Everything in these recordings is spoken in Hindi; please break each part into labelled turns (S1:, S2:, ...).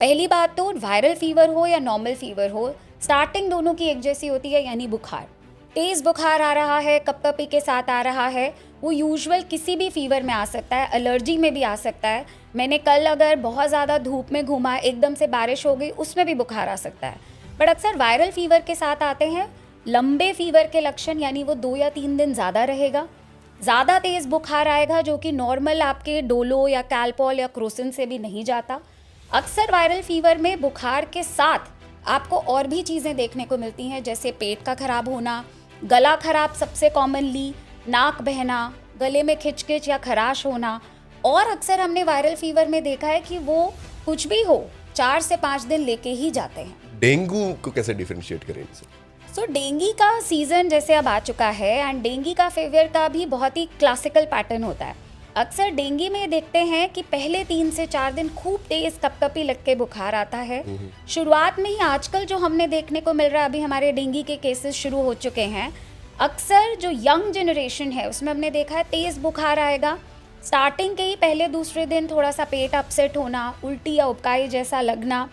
S1: पहली बात तो वायरल फीवर हो या नॉर्मल फीवर हो, स्टार्टिंग दोनों की एक जैसी होती है, यानी बुखार। तेज़ बुखार आ रहा है, कपकपी के साथ आ रहा है, वो यूजुअल किसी भी फीवर में आ सकता है, एलर्जी में भी आ सकता है। मैंने कल अगर बहुत ज़्यादा धूप में घूमा, एकदम से बारिश हो गई, उसमें भी बुखार आ सकता है। बट अक्सर वायरल फीवर के साथ आते हैं लंबे फीवर के लक्षण, यानी वो 2 या 3 दिन ज़्यादा रहेगा। ज़्यादा तेज़ बुखार आएगा जो कि नॉर्मल आपके डोलो या कैलपॉल या क्रोसिन से भी नहीं जाता। अक्सर वायरल फीवर में बुखार के साथ आपको और भी चीज़ें देखने को मिलती हैं, जैसे पेट का खराब होना, गला खराब सबसे कॉमनली, नाक बहना, गले में खिचखिच या खराश होना। और अक्सर हमने वायरल फीवर में देखा है कि वो कुछ भी हो 4 से 5 दिन लेके ही जाते हैं।
S2: डेंगू को कैसे डिफरेंशिएट करें इनसे?
S1: डेंगी का सीज़न जैसे अब आ चुका है, एंड डेंगी का फीवर का भी बहुत ही क्लासिकल पैटर्न होता है। अक्सर डेंगी में देखते हैं कि पहले 3 से 4 दिन खूब तेज कपकपी लग के बुखार आता है। शुरुआत में ही आजकल जो हमने देखने को मिल रहा है, अभी हमारे डेंगी के केसेस शुरू हो चुके हैं। अक्सर जो यंग जनरेशन है उसमें हमने देखा है तेज बुखार आएगा, स्टार्टिंग के ही पहले दूसरे दिन थोड़ा सा पेट अपसेट होना, उल्टी या उबकाई जैसा लगना,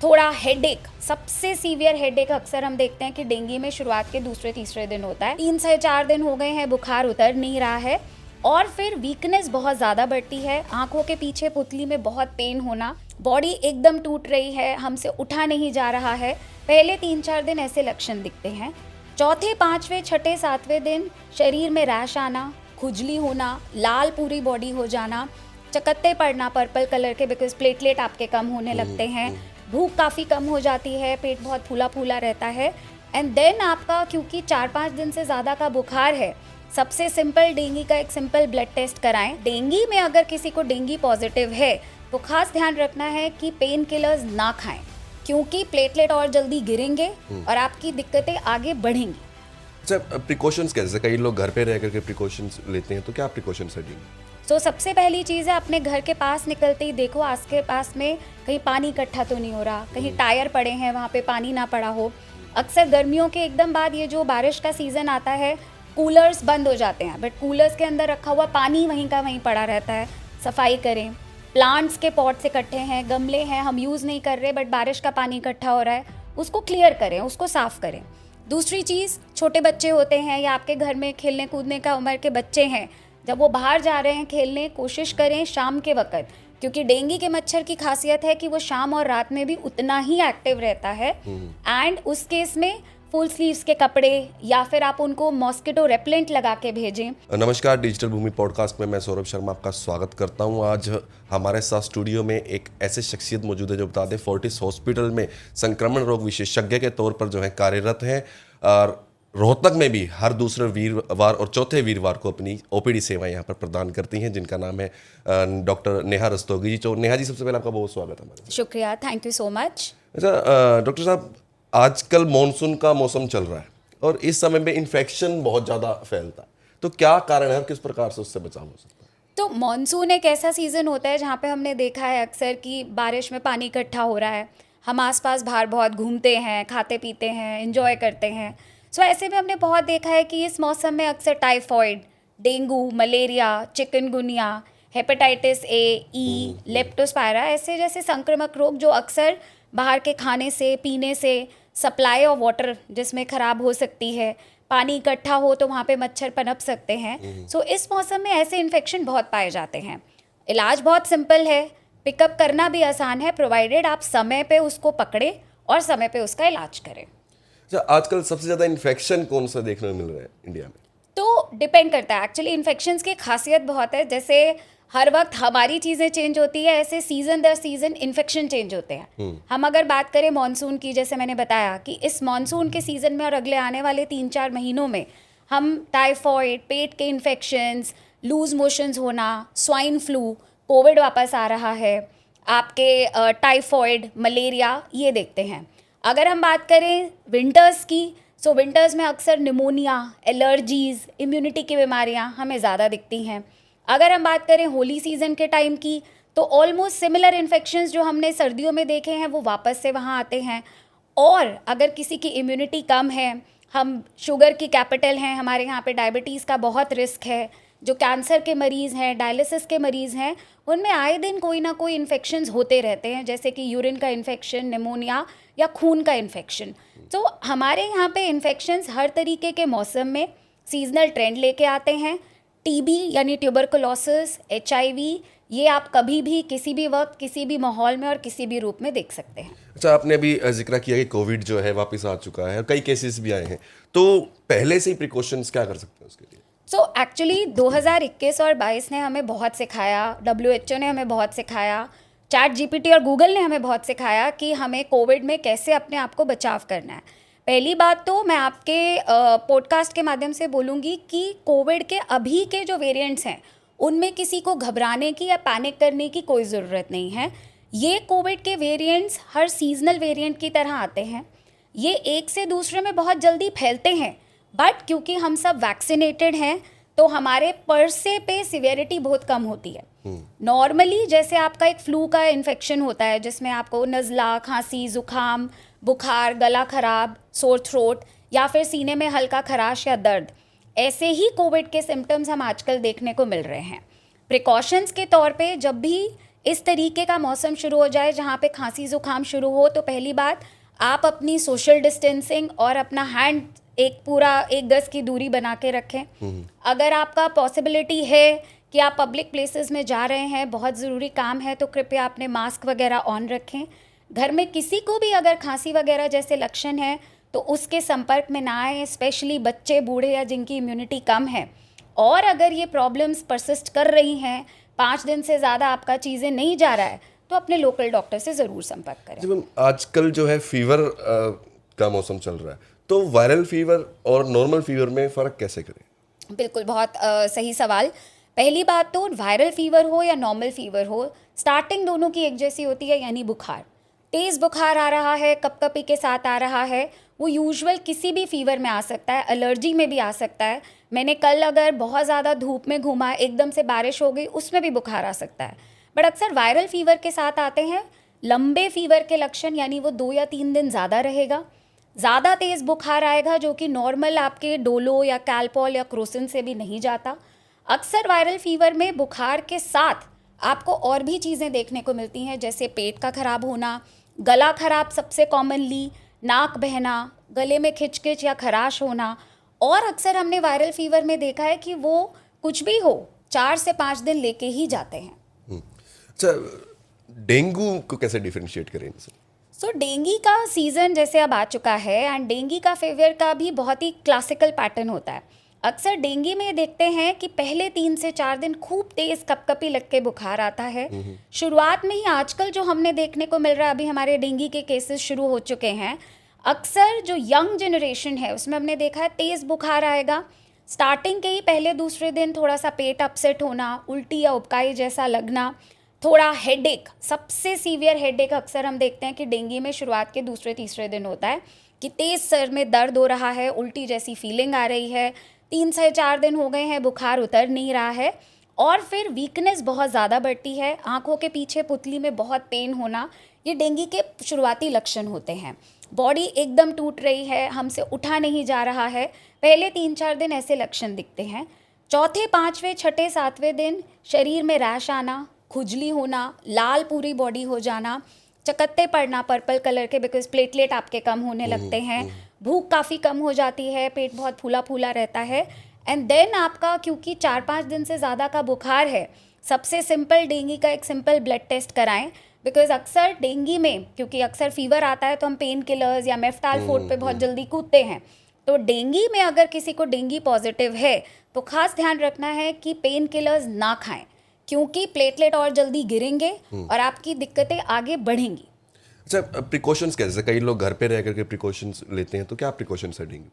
S1: थोड़ा हेडेक, सबसे सीवियर हेडेक अक्सर हम देखते हैं कि डेंगी में शुरुआत के दूसरे तीसरे दिन होता है। 3 से 4 दिन हो गए हैं, बुखार उतर नहीं रहा है, और फिर वीकनेस बहुत ज़्यादा बढ़ती है, आंखों के पीछे पुतली में बहुत पेन होना, बॉडी एकदम टूट रही है, हमसे उठा नहीं जा रहा है। पहले 3-4 दिन ऐसे लक्षण दिखते हैं। चौथे, पाँचवें, छठे, सातवें दिन शरीर में रैश आना, खुजली होना, लाल पूरी बॉडी हो जाना, चकत्ते पड़ना पर्पल कलर के, बिकॉज प्लेटलेट आपके कम होने लगते हैं, भूख काफ़ी कम हो जाती है, पेट बहुत फूला फूला रहता है। एंड देन आपका, क्योंकि 4-5 दिन से ज़्यादा का बुखार है, सबसे सिंपल डेंगी का एक सिंपल ब्लड टेस्ट कराएं। डेंगी में अगर किसी को डेंगी पॉजिटिव है तो खास ध्यान रखना है कि पेन किलर्स ना खाएं, क्योंकि प्लेटलेट और जल्दी गिरेंगे और आपकी दिक्कतें आगे बढ़ेंगी।
S2: अच्छा, प्रिकॉशंस कैसे? कई लोग घर पे रह करके प्रिकॉशंस लेते हैं, तो क्या प्रिकॉशंस है डेंगू?
S1: सबसे पहली चीज़ है, अपने घर के पास निकलते ही देखो आस के पास में कहीं पानी इकट्ठा तो नहीं हो रहा, कहीं टायर पड़े हैं वहाँ पे पानी ना पड़ा हो। अक्सर गर्मियों के एकदम बाद ये जो बारिश का सीज़न आता है, कूलर्स बंद हो जाते हैं, बट कूलर्स के अंदर रखा हुआ पानी वहीं का वहीं पड़ा रहता है, सफाई करें। प्लांट्स के पॉट्स इकट्ठे हैं, गमले हैं, हम यूज़ नहीं कर रहे बट बारिश का पानी इकट्ठा हो रहा है, उसको क्लियर करें, उसको साफ़ करें। दूसरी चीज़, छोटे बच्चे होते हैं या आपके घर में खेलने कूदने का उम्र के बच्चे हैं, जब वो बाहर जा रहे हैं खेलने, कोशिश करें शाम के वक्त, क्योंकि डेंगी के मच्छर की खासियत है कि वो शाम और रात में भी उतना ही एक्टिव रहता है। एंड उस केस में फुल स्लीव्स के कपड़े या फिर आप उनको मॉस्किटो रेपेलेंट लगा के भेजें।
S2: नमस्कार, डिजिटल भूमि पॉडकास्ट में मैं सौरभ शर्मा आपका स्वागत करता हूं। आज हमारे साथ स्टूडियो में एक ऐसे शख्सियत मौजूद है जो बता दें फोर्टिस हॉस्पिटल में संक्रमण रोग विशेषज्ञ के तौर पर जो है कार्यरत हैं, और रोहतक में भी हर दूसरे वीरवार और चौथे वीरवार को अपनी ओपीडी सेवाएं यहाँ पर प्रदान करती हैं, जिनका नाम है डॉक्टर नेहा रस्तोगी जी। तो नेहा जी, सबसे पहले आपका बहुत स्वागत है हमारे।
S1: शुक्रिया, थैंक यू सो मच।
S2: अच्छा डॉक्टर साहब, आजकल मॉनसून का मौसम चल रहा है और इस समय में इन्फेक्शन बहुत ज़्यादा फैलता है, तो क्या कारण है और किस प्रकार से उससे बचाव हो सकता है?
S1: तो मॉनसून एक ऐसा सीज़न होता है जहाँ पे हमने देखा है अक्सर कि बारिश में पानी इकट्ठा हो रहा है, हम आसपास बाहर बहुत घूमते हैं, खाते पीते हैं, एंजॉय करते हैं। ऐसे में हमने बहुत देखा है कि इस मौसम में अक्सर typhoid, dengue, malaria, chikungunya, hepatitis A, E, Leptospira, ऐसे जैसे संक्रामक रोग जो अक्सर बाहर के खाने से, पीने से, सप्लाई ऑफ वाटर जिसमें ख़राब हो सकती है, पानी इकट्ठा हो तो वहाँ पे मच्छर पनप सकते हैं। इस मौसम में ऐसे इन्फेक्शन बहुत पाए जाते हैं। इलाज बहुत सिंपल है, पिकअप करना भी आसान है, प्रोवाइडेड आप समय पे उसको पकड़े और समय पे उसका इलाज करें।
S2: अच्छा, आजकल सबसे ज़्यादा इन्फेक्शन कौन सा देखने को मिल रहा है इंडिया में?
S1: तो डिपेंड करता है, एक्चुअली इन्फेक्शंस की खासियत बहुत है, जैसे हर वक्त हमारी चीज़ें चेंज होती है, ऐसे सीज़न दर सीज़न इन्फेक्शन चेंज होते हैं। हम अगर बात करें मॉनसून की, जैसे मैंने बताया कि इस मॉनसून के सीज़न में और अगले आने वाले 3-4 महीनों में हम टाइफॉइड, पेट के इन्फेक्शंस, लूज मोशंस होना, स्वाइन फ्लू, कोविड वापस आ रहा है, आपके टाइफॉइड, मलेरिया, ये देखते हैं। अगर हम बात करें विंटर्स की, विंटर्स में अक्सर निमोनिया, एलर्जीज़, इम्यूनिटी की बीमारियां हमें ज़्यादा दिखती हैं। अगर हम बात करें होली सीज़न के टाइम की, तो ऑलमोस्ट सिमिलर इन्फेक्शंस जो हमने सर्दियों में देखे हैं वो वापस से वहाँ आते हैं। और अगर किसी की इम्यूनिटी कम है, हम शुगर की कैपिटल हैं, हमारे यहाँ पे डायबिटीज़ का बहुत रिस्क है, जो कैंसर के मरीज़ हैं, डायलिसिस के मरीज़ हैं, उनमें आए दिन कोई ना कोई इन्फेक्शंस होते रहते हैं, जैसे कि यूरिन का इन्फेक्शन, निमोनिया या खून का इन्फेक्शन। तो हमारे यहाँ पे इन्फेक्शंस हर तरीके के मौसम में सीजनल ट्रेंड लेके आते हैं। टीबी यानी ट्यूबरकुलोसिस, एचआईवी, ये आप कभी भी किसी भी वक्त किसी भी माहौल में और किसी भी रूप में देख सकते हैं।
S2: अच्छा, आपने अभी जिक्र किया कि कोविड जो है वापस आ चुका है, कई केसेस भी आए हैं, तो पहले से ही प्रिकॉशंस क्या कर सकते हैं उसके लिए?
S1: सो एक्चुअली 2021 और 22 ने हमें बहुत सिखाया, WHO ने हमें बहुत सिखाया, चैट जीपीटी और गूगल ने हमें बहुत सिखाया कि हमें कोविड में कैसे अपने आप को बचाव करना है। पहली बात तो मैं आपके पॉडकास्ट के माध्यम से बोलूँगी कि कोविड के अभी के जो वेरिएंट्स हैं उनमें किसी को घबराने की या पैनिक करने की कोई ज़रूरत नहीं है। ये कोविड के वेरिएंट्स हर सीजनल वेरिएंट की तरह आते हैं, ये एक से दूसरे में बहुत जल्दी फैलते हैं, बट क्योंकि हम सब वैक्सीनेटेड हैं तो हमारे पर से पे सिवियरिटी बहुत कम होती है। नॉर्मली जैसे आपका एक फ्लू का इन्फेक्शन होता है जिसमें आपको नज़ला, खांसी, ज़ुकाम, बुखार, गला खराब, सोर थ्रोट या फिर सीने में हल्का खराश या दर्द, ऐसे ही कोविड के सिम्टम्स हम आजकल देखने को मिल रहे हैं। प्रिकॉशंस के तौर पे जब भी इस तरीके का मौसम शुरू हो जाए जहाँ पे खांसी ज़ुकाम शुरू हो, तो पहली बात आप अपनी सोशल डिस्टेंसिंग और अपना हैंड एक गज की दूरी बना के रखें। अगर आपका पॉसिबिलिटी है कि आप पब्लिक प्लेसेस में जा रहे हैं, बहुत ज़रूरी काम है, तो कृपया अपने मास्क वगैरह ऑन रखें। घर में किसी को भी अगर खांसी वगैरह जैसे लक्षण है तो उसके संपर्क में ना आए, स्पेशली बच्चे, बूढ़े या जिनकी इम्यूनिटी कम है। और अगर ये प्रॉब्लम्स परसिस्ट कर रही हैं, 5 दिन से ज़्यादा आपका चीज़ें नहीं जा रहा है, तो अपने लोकल डॉक्टर से ज़रूर संपर्क करें।
S2: जब आजकल जो है फीवर का मौसम चल रहा है, तो वायरल फीवर और नॉर्मल फीवर में फ़र्क कैसे करें?
S1: बिल्कुल, बहुत सही सवाल। पहली बात तो वायरल फीवर हो या नॉर्मल फीवर हो, स्टार्टिंग दोनों की एक जैसी होती है, यानी बुखार। तेज़ बुखार आ रहा है, कपकपी के साथ आ रहा है, वो यूजुअल किसी भी फीवर में आ सकता है, एलर्जी में भी आ सकता है। मैंने कल अगर बहुत ज़्यादा धूप में घूमा, एकदम से बारिश हो गई, उसमें भी बुखार आ सकता है। बट अक्सर वायरल फीवर के साथ आते हैं लंबे फीवर के लक्षण, यानी वो 2 या 3 दिन ज़्यादा रहेगा, ज़्यादा तेज़ बुखार आएगा जो कि नॉर्मल आपके डोलो या कैल्पॉल या क्रोसिन से भी नहीं जाता। अक्सर वायरल फीवर में बुखार के साथ आपको और भी चीज़ें देखने को मिलती हैं, जैसे पेट का खराब होना, गला खराब सबसे कॉमनली, नाक बहना, गले में खिचखिच या खराश होना। और अक्सर हमने वायरल फीवर में देखा है कि वो कुछ भी हो 4 से 5 दिन लेके ही जाते हैं।
S2: अच्छा, डेंगू को कैसे डिफरेंशिएट करें इनसे?
S1: सो डेंगी का सीज़न जैसे अब आ चुका है, एंड डेंगी का फीवर का भी बहुत ही क्लासिकल पैटर्न होता है। अक्सर डेंगी में देखते हैं कि पहले 3 से 4 दिन खूब तेज़ कपकपी लग के बुखार आता है। शुरुआत में ही आजकल जो हमने देखने को मिल रहा है, अभी हमारे डेंगी के केसेस शुरू हो चुके हैं, अक्सर जो यंग जनरेशन है उसमें हमने देखा है तेज़ बुखार आएगा। स्टार्टिंग के ही पहले दूसरे दिन थोड़ा सा पेट अपसेट होना, उल्टी या उबकाई जैसा लगना, थोड़ा हेडेक, सबसे सीवियर हेडेक अक्सर हम देखते हैं कि डेंगी में शुरुआत के दूसरे तीसरे दिन होता है, कि तेज़ सर में दर्द हो रहा है, उल्टी जैसी फीलिंग आ रही है, 3 से 4 दिन हो गए हैं, बुखार उतर नहीं रहा है, और फिर वीकनेस बहुत ज़्यादा बढ़ती है, आंखों के पीछे पुतली में बहुत पेन होना। ये डेंगी के शुरुआती लक्षण होते हैं। बॉडी एकदम टूट रही है, हमसे उठा नहीं जा रहा है, पहले 3-4 दिन ऐसे लक्षण दिखते हैं। चौथे, 5वें, 6ठे, 7वें दिन शरीर में रैश आना, खुजली होना, लाल पूरी बॉडी हो जाना, चकत्ते पड़ना पर्पल कलर के, बिकॉज प्लेटलेट आपके कम होने लगते हैं, भूख काफ़ी कम हो जाती है, पेट बहुत फूला फूला रहता है। एंड देन आपका, क्योंकि 4-5 दिन से ज़्यादा का बुखार है, सबसे सिंपल डेंगी का एक सिंपल ब्लड टेस्ट कराएं, बिकॉज अक्सर डेंगी में क्योंकि अक्सर फीवर आता है तो हम पेन किलर्स या मेफ्टालफोर्ट पे बहुत जल्दी कूदते हैं। तो डेंगी में अगर किसी को डेंगी पॉजिटिव है तो खास ध्यान रखना है कि पेन किलर्स ना खाएं, क्योंकि प्लेटलेट और जल्दी गिरेंगे और आपकी दिक्कतें आगे बढ़ेंगी।
S2: अच्छा, प्रिकॉशंस कैसे? कई लोग घर पे रह करके प्रिकॉशंस लेते हैं, तो क्या प्रिकॉशंस है डेंगू?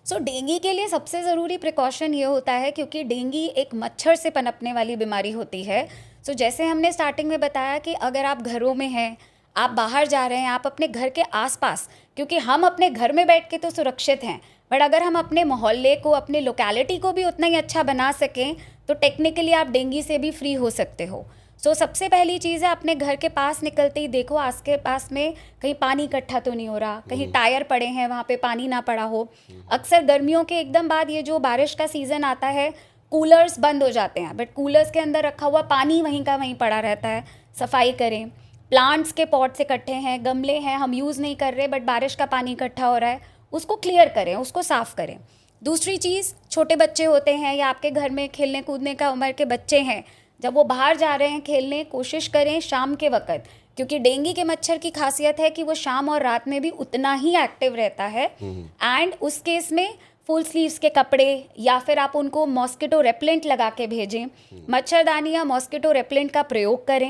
S1: सो डेंगी के लिए सबसे ज़रूरी प्रिकॉशन ये होता है, क्योंकि डेंगी एक मच्छर से पनपने वाली बीमारी होती है। सो जैसे हमने स्टार्टिंग में बताया कि अगर आप घरों में हैं, आप बाहर जा रहे हैं, आप अपने घर के आसपास, क्योंकि हम अपने घर में बैठ के तो सुरक्षित हैं, बट अगर हम अपने मोहल्ले को, अपने लोकेलिटी को भी उतना ही अच्छा बना सकें तो टेक्निकली आप डेंगी से भी फ्री हो सकते हो। सो सबसे पहली चीज़ है, अपने घर के पास निकलते ही देखो आस के पास में कहीं पानी इकट्ठा तो नहीं हो रहा, कहीं टायर पड़े हैं वहाँ पे पानी ना पड़ा हो। अक्सर गर्मियों के एकदम बाद ये जो बारिश का सीज़न आता है, कूलर्स बंद हो जाते हैं, बट कूलर्स के अंदर रखा हुआ पानी वहीं का वहीं पड़ा रहता है, सफाई करें। प्लांट्स के पॉट्स इकट्ठे हैं, गमले हैं, हम यूज़ नहीं कर रहे बट बारिश का पानी इकट्ठा हो रहा है, उसको क्लियर करें, उसको साफ़ करें। दूसरी चीज़, छोटे बच्चे होते हैं या आपके घर में खेलने कूदने का उम्र के बच्चे हैं, जब वो बाहर जा रहे हैं खेलने, कोशिश करें शाम के वक्त, क्योंकि डेंगू के मच्छर की खासियत है कि वो शाम और रात में भी उतना ही एक्टिव रहता है। एंड उस केस में फुल स्लीव्स के कपड़े या फिर आप उनको मॉस्किटो रेपेलेंट लगा के भेजें, मच्छरदानी या मॉस्किटो रेपेलेंट का प्रयोग करें।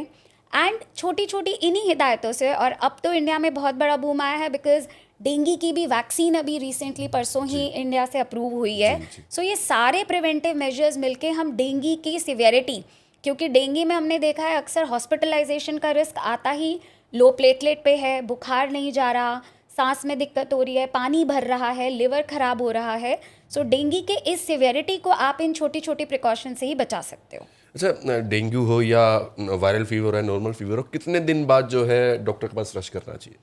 S1: एंड छोटी छोटी इन्हीं हिदायतों से, और अब तो इंडिया में बहुत बड़ा बूम आया है बिकॉज डेंगू की भी वैक्सीन अभी रिसेंटली परसों ही इंडिया से अप्रूव हुई है। सो ये सारे प्रिवेंटिव मेजर्स मिलके हम डेंगू की सिवियरिटी, क्योंकि डेंगू में हमने देखा है अक्सर हॉस्पिटलाइजेशन का रिस्क आता ही लो प्लेटलेट पे है, बुखार नहीं जा रहा, सांस में दिक्कत हो रही है, पानी भर रहा है, लिवर खराब हो रहा है। सो डेंगू के इस सिवियरिटी को आप इन छोटी छोटी प्रिकॉशन से ही बचा सकते हो।
S2: अच्छा, डेंगू हो या वायरल फीवर है, नॉर्मल फीवर हो, कितने दिन बाद जो है डॉक्टर के पास रश करना चाहिए?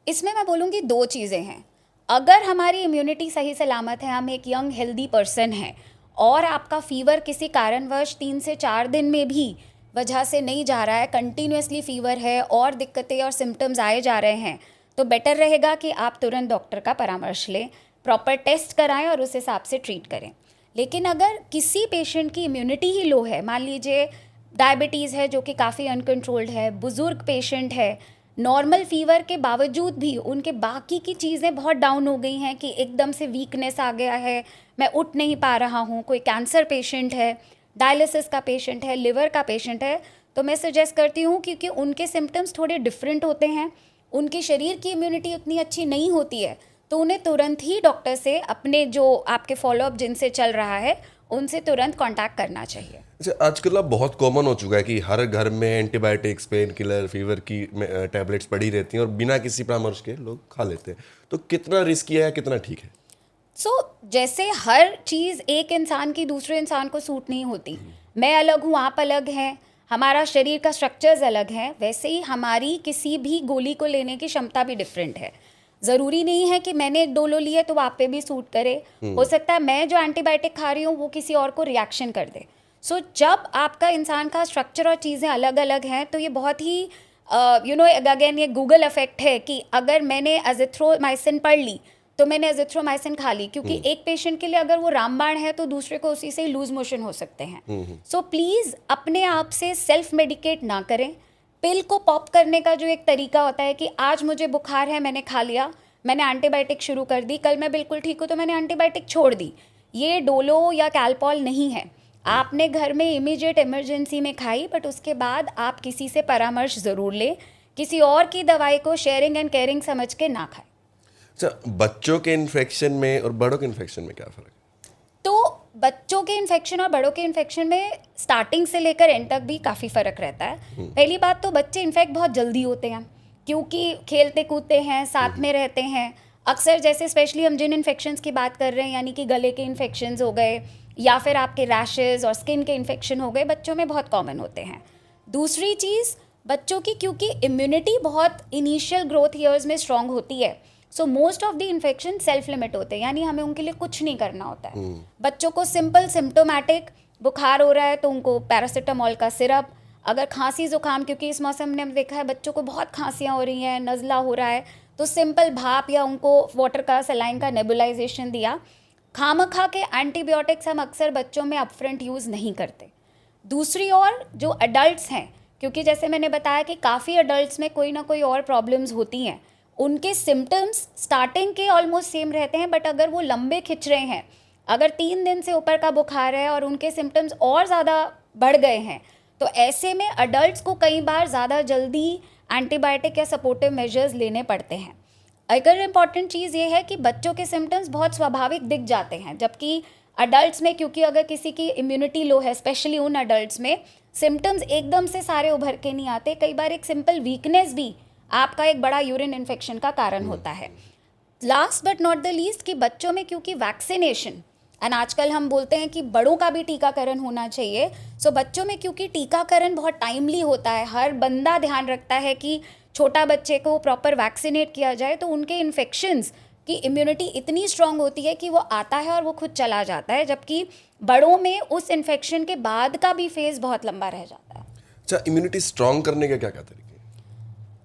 S1: इसमें मैं बोलूँगी 2 चीज़ें हैं। अगर हमारी इम्यूनिटी सही सलामत है, हम एक यंग हेल्दी पर्सन हैं और आपका फीवर किसी कारणवश 3 से 4 दिन में भी वजह से नहीं जा रहा है, कंटिन्यूसली फीवर है और दिक्कतें और सिम्टम्स आए जा रहे हैं, तो बेटर रहेगा कि आप तुरंत डॉक्टर का परामर्श लें, प्रॉपर टेस्ट कराएं और उस हिसाब से ट्रीट करें। लेकिन अगर किसी पेशेंट की इम्यूनिटी ही लो है, मान लीजिए डायबिटीज़ है जो कि काफ़ी अनकंट्रोल्ड है, बुज़ुर्ग पेशेंट है, नॉर्मल फीवर के बावजूद भी उनके बाकी की चीज़ें बहुत डाउन हो गई हैं कि एकदम से वीकनेस आ गया है, मैं उठ नहीं पा रहा हूँ, कोई कैंसर पेशेंट है, डायलिसिस का पेशेंट है, लिवर का पेशेंट है, तो मैं सजेस्ट करती हूँ क्योंकि उनके सिम्टम्स थोड़े डिफरेंट होते हैं, उनके शरीर की इम्यूनिटी उतनी अच्छी नहीं होती है, तो उन्हें तुरंत ही डॉक्टर से अपने जो आपके फॉलोअप जिनसे चल रहा है उनसे तुरंत कांटेक्ट करना चाहिए।
S2: अच्छा, आजकल अब बहुत कॉमन हो चुका है कि हर घर में एंटीबायोटिक्स, पेन किलर, फीवर की टैबलेट्स पड़ी रहती हैं और बिना किसी परामर्श के लोग खा लेते हैं, तो कितना रिस्की है या कितना ठीक है?
S1: जैसे हर चीज़ एक इंसान की दूसरे इंसान को सूट नहीं होती, मैं अलग हूँ, आप अलग हैं, हमारा शरीर का स्ट्रक्चर्स अलग हैं, वैसे ही हमारी किसी भी गोली को लेने की क्षमता भी डिफरेंट है। ज़रूरी नहीं है कि मैंने एक डोलो ली है तो आप पे भी सूट करे, हो सकता है मैं जो एंटीबायोटिक खा रही हूँ वो किसी और को रिएक्शन कर दे। जब आपका इंसान का स्ट्रक्चर और चीज़ें अलग अलग हैं तो ये बहुत ही अगेन ये गूगल इफेक्ट है कि अगर मैंने एजिथ्रोमाइसिन पढ़ ली तो मैंने एजिथ्रोमाइसिन खा ली, क्योंकि एक पेशेंट के लिए अगर वो रामबाण है तो दूसरे को उसी से ही लूज मोशन हो सकते हैं। प्लीज़ अपने आप से सेल्फ मेडिकेट ना करें। पिल को पॉप करने का जो एक तरीका होता है कि आज मुझे बुखार है, मैंने खा लिया, मैंने एंटीबायोटिक शुरू कर दी, कल मैं बिल्कुल ठीक हूँ तो मैंने एंटीबायोटिक छोड़ दी, ये डोलो या कैलपॉल नहीं है। आपने घर में इमीडिएट इमरजेंसी में खाई, बट उसके बाद आप किसी से परामर्श ज़रूर लें, किसी और की दवाई को शेयरिंग एंड केयरिंग समझ के ना खाएं।
S2: अच्छा, बच्चों के इन्फेक्शन में और बड़ों के इन्फेक्शन में क्या फ़र्क है?
S1: तो बच्चों के इन्फेक्शन और बड़ों के इन्फेक्शन में स्टार्टिंग से लेकर एंड तक भी काफ़ी फ़र्क रहता है। पहली बात तो बच्चे इन्फेक्ट बहुत जल्दी होते हैं क्योंकि खेलते कूदते हैं, साथ में रहते हैं। अक्सर जैसे स्पेशली हम जिन इन्फेक्शंस की बात कर रहे हैं, यानी कि गले के इन्फेक्शंस हो गए या फिर आपके रैशेज़ और स्किन के इन्फेक्शन हो गए, बच्चों में बहुत कॉमन होते हैं। दूसरी चीज़, बच्चों की क्योंकि इम्यूनिटी बहुत इनिशियल ग्रोथ ईयर्स में स्ट्रॉन्ग होती है, so most of the infection self limit होते हैं, यानी हमें उनके लिए कुछ नहीं करना होता है। बच्चों को सिंपल सिम्टोमेटिक बुखार हो रहा है तो उनको पैरासीटामोल का सिरप, अगर खांसी जुकाम, क्योंकि इस मौसम में हमने देखा है बच्चों को बहुत खांसियाँ हो रही हैं, नज़ला हो रहा है, तो सिंपल भाप या उनको वाटर का सलाइन का नेबुलाइजेशन दिया। खामखा के एंटीबायोटिक्स हम अक्सर बच्चों में अपफ्रंट यूज़ नहीं करते। दूसरी ओर जो अडल्ट्स हैं, क्योंकि जैसे मैंने बताया कि काफ़ी अडल्ट्स में कोई ना कोई और प्रॉब्लम्स होती हैं, उनके सिम्टम्स स्टार्टिंग के ऑलमोस्ट सेम रहते हैं, बट अगर वो लंबे खिंच रहे हैं, अगर 3 दिन से ऊपर का बुखार है और उनके सिम्टम्स और ज़्यादा बढ़ गए हैं, तो ऐसे में अडल्ट्स को कई बार ज़्यादा जल्दी एंटीबायोटिक या सपोर्टिव मेजर्स लेने पड़ते हैं। अगर इम्पॉर्टेंट चीज़ ये है कि बच्चों के सिम्टम्स बहुत स्वाभाविक दिख जाते हैं, जबकि अडल्ट्स में क्योंकि अगर किसी की इम्यूनिटी लो है, स्पेशली उन अडल्ट्स में सिम्टम्स एकदम से सारे उभर के नहीं आते। कई बार एक सिंपल वीकनेस भी आपका एक बड़ा यूरिन इन्फेक्शन का कारण होता है। Last but not the least कि बच्चों में क्योंकि वैक्सीनेशन, एंड आजकल हम बोलते हैं कि बड़ों का भी टीकाकरण होना चाहिए, सो बच्चों में क्योंकि टीकाकरण बहुत टाइमली होता है, हर बंदा ध्यान रखता है कि छोटा बच्चे को प्रॉपर वैक्सीनेट किया जाए, तो उनके इन्फेक्शंस कि इम्यूनिटी इतनी स्ट्रांग होती है कि वो आता है और वो खुद चला जाता है, जबकि बड़ों में उस इन्फेक्शन के बाद का भी फेज़ बहुत लंबा रह जाता है।
S2: अच्छा, इम्यूनिटी स्ट्रांग करने के क्या क्या तरीके हैं?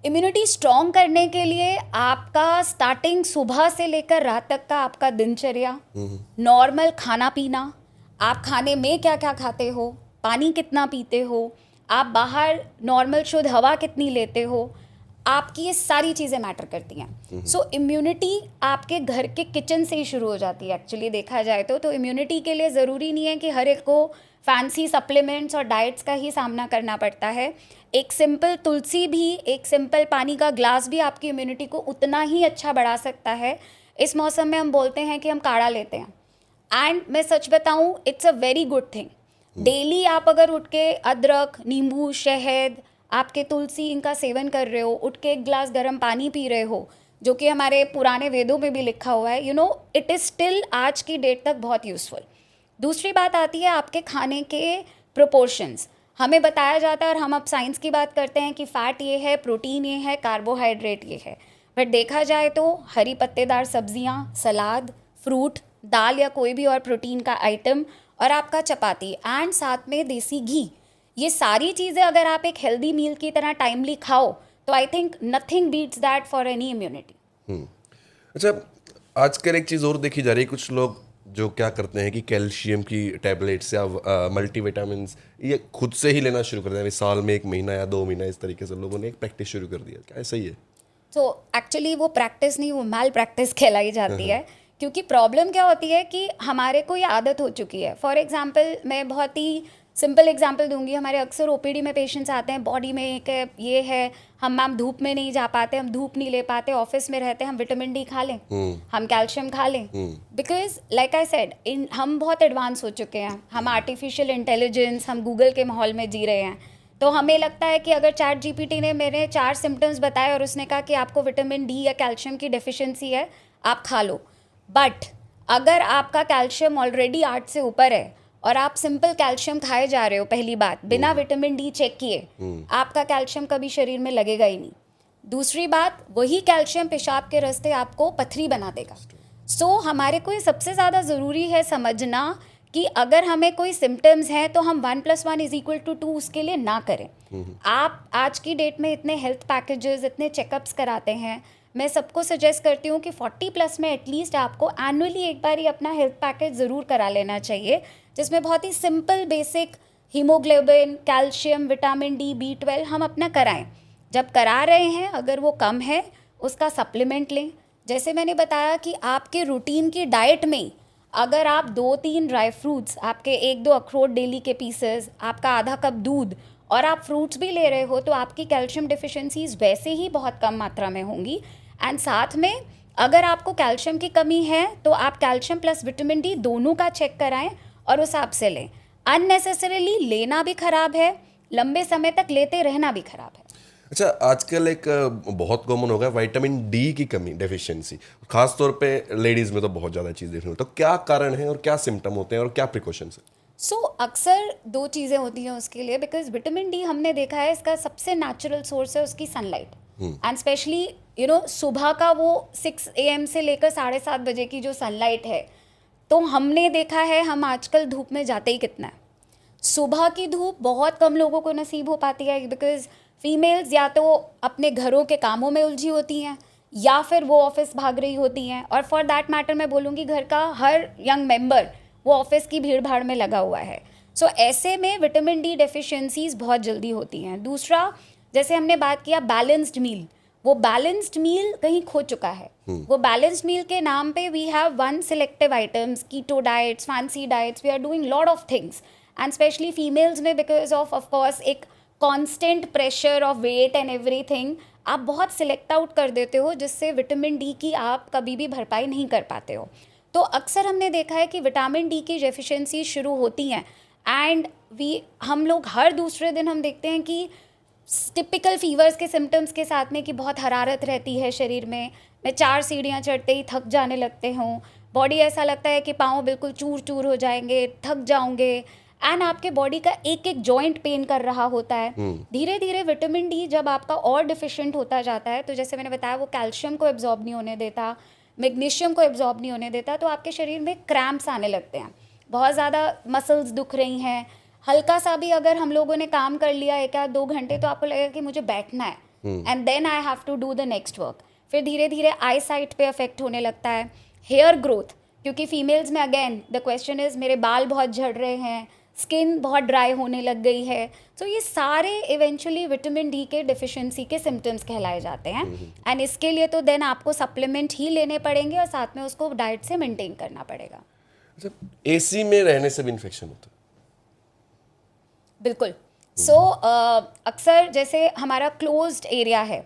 S1: इम्यूनिटी स्ट्रॉन्ग करने के लिए आपका स्टार्टिंग सुबह से लेकर रात तक का आपका दिनचर्या, नॉर्मल खाना पीना, आप खाने में क्या क्या खाते हो, पानी कितना पीते हो, आप बाहर नॉर्मल शुद्ध हवा कितनी लेते हो, आपकी ये सारी चीज़ें मैटर करती हैं। सो इम्यूनिटी आपके घर के किचन से ही शुरू हो जाती है एक्चुअली देखा जाए तो इम्यूनिटी के लिए ज़रूरी नहीं है कि हर एक को फैंसी सप्लीमेंट्स और डाइट्स का ही सामना करना पड़ता है। एक सिंपल तुलसी भी, एक सिंपल पानी का ग्लास भी आपकी इम्यूनिटी को उतना ही अच्छा बढ़ा सकता है। इस मौसम में हम बोलते हैं कि हम काढ़ा लेते हैं, एंड मैं सच बताऊं, it's a very good thing. Daily आप अगर उठ के अदरक, नींबू, शहद, आपके तुलसी, इनका सेवन कर रहे हो, उठ के एक गिलास गर्म पानी पी रहे हो, जो कि हमारे पुराने वेदों में भी लिखा हुआ है, इट इज़ स्टिल आज की डेट तक बहुत यूज़फुल। दूसरी बात आती है आपके खाने के प्रोपोर्शंस। हमें बताया जाता है, और हम अब साइंस की बात करते हैं कि फ़ैट ये है, प्रोटीन ये है, कार्बोहाइड्रेट ये है, बट देखा जाए तो हरी पत्तेदार सब्जियां, सलाद, फ्रूट, दाल या कोई भी और प्रोटीन का आइटम, और आपका चपाती एंड साथ में देसी घी, ये सारी चीज़ें अगर आप एक हेल्दी मील की तरह टाइमली खाओ तो I think nothing beats that for any immunity.
S2: अच्छा, आजकल एक चीज़ और देखी जा रही है, कुछ लोग जो क्या करते हैं कि कैल्शियम की टैबलेट्स या मल्टीविटामिन ये खुद से ही लेना शुरू कर दिया। साल में 1 महीना या 2 महीना इस तरीके से लोगों ने एक प्रैक्टिस शुरू कर दिया। क्या सही है?
S1: तो एक्चुअली वो प्रैक्टिस नहीं, वो मैल प्रैक्टिस कहलाई जाती है, क्योंकि प्रॉब्लम क्या होती है कि हमारे को ये आदत हो चुकी है। फॉर एग्जांपल, मैं बहुत ही सिंपल एग्जांपल दूंगी। हमारे अक्सर ओपीडी में पेशेंट्स आते हैं, बॉडी में एक ये है, हम मैम धूप में नहीं जा पाते, हम धूप नहीं ले पाते, ऑफिस में रहते हैं, हम विटामिन डी खा लें, हम कैल्शियम खा लें, बिकॉज लाइक आई सेड, हम बहुत एडवांस हो चुके हैं, हम आर्टिफिशियल इंटेलिजेंस, हम गूगल के माहौल में जी रहे हैं। तो हमें लगता है कि अगर चैट जीपीटी ने मेरे 4 सिम्टम्स बताए और उसने कहा कि आपको विटामिन डी या कैल्शियम की डेफिशिएंसी है, आप खा लो। बट अगर आपका कैल्शियम ऑलरेडी 8 से ऊपर है और आप सिंपल कैल्शियम खाए जा रहे हो, पहली बात बिना विटामिन डी चेक किए, आपका कैल्शियम कभी शरीर में लगेगा ही नहीं। दूसरी बात, वही कैल्शियम पेशाब के रास्ते आपको पथरी बना देगा। सो हमारे को ये सबसे ज़्यादा ज़रूरी है समझना कि अगर हमें कोई सिम्टम्स हैं तो हम 1 + 1 = 2 उसके लिए ना करें। आप आज की डेट में इतने हेल्थ पैकेजेस, इतने चेकअप्स कराते हैं, मैं सबको सजेस्ट करती हूँ कि 40+ में एटलीस्ट आपको एनुअली एक बार ही अपना हेल्थ पैकेज ज़रूर करा लेना चाहिए, जिसमें बहुत ही simple basic haemoglobin, calcium, vitamin D, B12 हम अपना कराएं। जब करा रहे हैं, अगर वो कम है, उसका सप्लीमेंट लें। जैसे मैंने बताया कि आपके रूटीन की डाइट में अगर आप 2-3 ड्राई फ्रूट्स, आपके 1-2 अखरोट डेली के पीसेस, आपका आधा कप दूध और आप फ्रूट्स भी ले रहे हो, तो आपकी कैल्शियम डिफिशिएंसीज वैसे ही बहुत कम मात्रा में होंगी। एंड साथ में अगर आपको कैल्शियम की कमी है तो आप कैल्शियम प्लस विटामिन डी दोनों का चेक कराएं और उस हिसाब से लें। अननेसेसरीली लेना भी खराब है, लंबे समय तक लेते रहना भी खराब है।
S2: अच्छा, आजकल एक बहुत कॉमन हो गया विटामिन डी की कमी, डेफिशिएंसी, खास तौर पे लेडीज़ में तो बहुत ज़्यादा चीज़ देखने को। तो क्या कारण है और क्या सिम्टम होते हैं और क्या प्रिकॉशंस है?
S1: अक्सर 2 चीज़ें होती हैं उसके लिए, बिकॉज विटामिन डी हमने देखा है इसका सबसे नेचुरल सोर्स है उसकी सनलाइट, एंड स्पेशली सुबह का वो 6 AM से लेकर 7:30 बजे की जो सनलाइट है, तो हमने देखा है हम आजकल धूप में जाते ही कितना है। सुबह की धूप बहुत कम लोगों को नसीब हो पाती है, बिकॉज फीमेल्स या तो अपने घरों के कामों में उलझी होती हैं या फिर वो ऑफिस भाग रही होती हैं, और फॉर दैट मैटर मैं बोलूँगी घर का हर यंग मेंबर वो ऑफिस की भीड़ भाड़ में लगा हुआ है। सो ऐसे में विटामिन डी डेफिशिएंसीज बहुत जल्दी होती हैं। दूसरा, जैसे हमने बात किया बैलेंस्ड मील, वो बैलेंस्ड मील कहीं खो चुका है। वो बैलेंस्ड मील के नाम पे we have 1 selective items, keto diets, fancy diets, we are doing lot of things, and specially females में बिकॉज ऑफ कोर्स एक constant pressure of weight and everything, आप बहुत सिलेक्ट आउट कर देते हो, जिससे विटामिन डी की आप कभी भी भरपाई नहीं कर पाते हो। तो अक्सर हमने देखा है कि विटामिन डी की डेफिशिएंसी शुरू होती हैं, एंड हम लोग हर दूसरे दिन हम देखते हैं कि टिपिकल फीवर्स के सिम्टम्स के साथ में कि बहुत हरारत रहती है शरीर में, मैं 4 सीढ़ियाँ चढ़ते ही थक जाने लगते हूँ, बॉडी ऐसा लगता है कि पाँव बिल्कुल चूर चूर हो जाएंगे, थक जाओगे, एंड आपके बॉडी का एक एक जॉइंट पेन कर रहा होता है। धीरे धीरे विटामिन डी जब आपका और डिफिशिएंट होता जाता है, तो जैसे मैंने बताया वो कैल्शियम को एब्जॉर्ब नहीं होने देता, मैग्नीशियम को एब्जॉर्ब नहीं होने देता, तो आपके शरीर में क्रैम्प्स आने लगते हैं, बहुत ज़्यादा मसल्स दुख रही हैं, हल्का सा भी अगर हम लोगों ने काम कर लिया 1 या 2 घंटे तो आपको लगेगा कि मुझे बैठना है and then I have to do the next work. फिर धीरे धीरे आई साइट पे अफेक्ट होने लगता है, हेयर ग्रोथ, क्योंकि फीमेल्स में अगेन द क्वेश्चन इज़ मेरे बाल बहुत झड़ रहे हैं, स्किन बहुत ड्राई होने लग गई है, तो ये सारे इवेंचुअली विटामिन डी के डिफिशिएंसी के सिम्टम्स कहलाए जाते हैं एंड इसके लिए तो देन आपको सप्लीमेंट ही लेने पड़ेंगे और साथ में उसको डाइट से मेंटेन करना पड़ेगा।
S2: अच्छा, एसी में रहने से भी इन्फेक्शन होता है?
S1: बिल्कुल। सो अक्सर जैसे हमारा क्लोज्ड एरिया है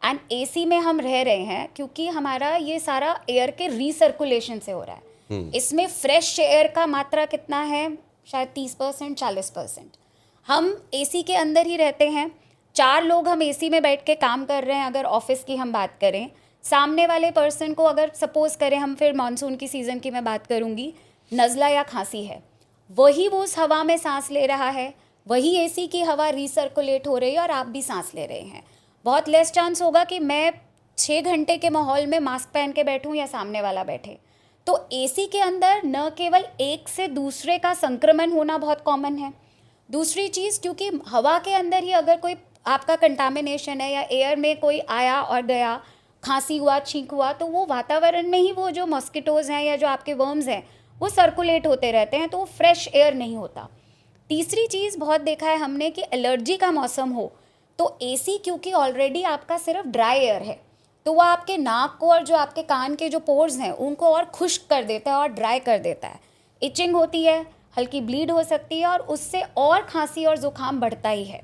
S1: एंड एसी में हम रह रहे हैं, क्योंकि हमारा ये सारा एयर के रीसर्कुलेशन से हो रहा है। इसमें फ्रेश एयर का मात्रा कितना है, शायद 30% 40%। हम एसी के अंदर ही रहते हैं, 4 लोग हम एसी में बैठ के काम कर रहे हैं, अगर ऑफिस की हम बात करें, सामने वाले पर्सन को अगर सपोज करें, हम फिर मानसून की सीज़न की मैं बात करूँगी, नज़ला या खांसी है, वही वो उस हवा में सांस ले रहा है, वही एसी की हवा रीसर्कुलेट हो रही है और आप भी सांस ले रहे हैं। बहुत लेस चांस होगा कि मैं 6 घंटे के माहौल में मास्क पहन के बैठूं या सामने वाला बैठे। तो एसी के अंदर न केवल एक से दूसरे का संक्रमण होना बहुत कॉमन है, दूसरी चीज़ क्योंकि हवा के अंदर ही अगर कोई आपका कंटामिनेशन है या एयर में कोई आया और गया, खांसी हुआ, छींक हुआ, तो वो वातावरण में ही वो जो मॉस्किटोज़ हैं या जो आपके वर्म्स हैं वो सर्कुलेट होते रहते हैं, तो वो फ्रेश एयर नहीं होता। तीसरी चीज़ बहुत देखा है हमने कि एलर्जी का मौसम हो तो एसी क्योंकि ऑलरेडी आपका सिर्फ ड्राई एयर है, तो वो आपके नाक को और जो आपके कान के जो पोर्स हैं उनको और खुश्क कर देता है और ड्राई कर देता है, इचिंग होती है, हल्की ब्लीड हो सकती है और उससे और खांसी और ज़ुकाम बढ़ता ही है।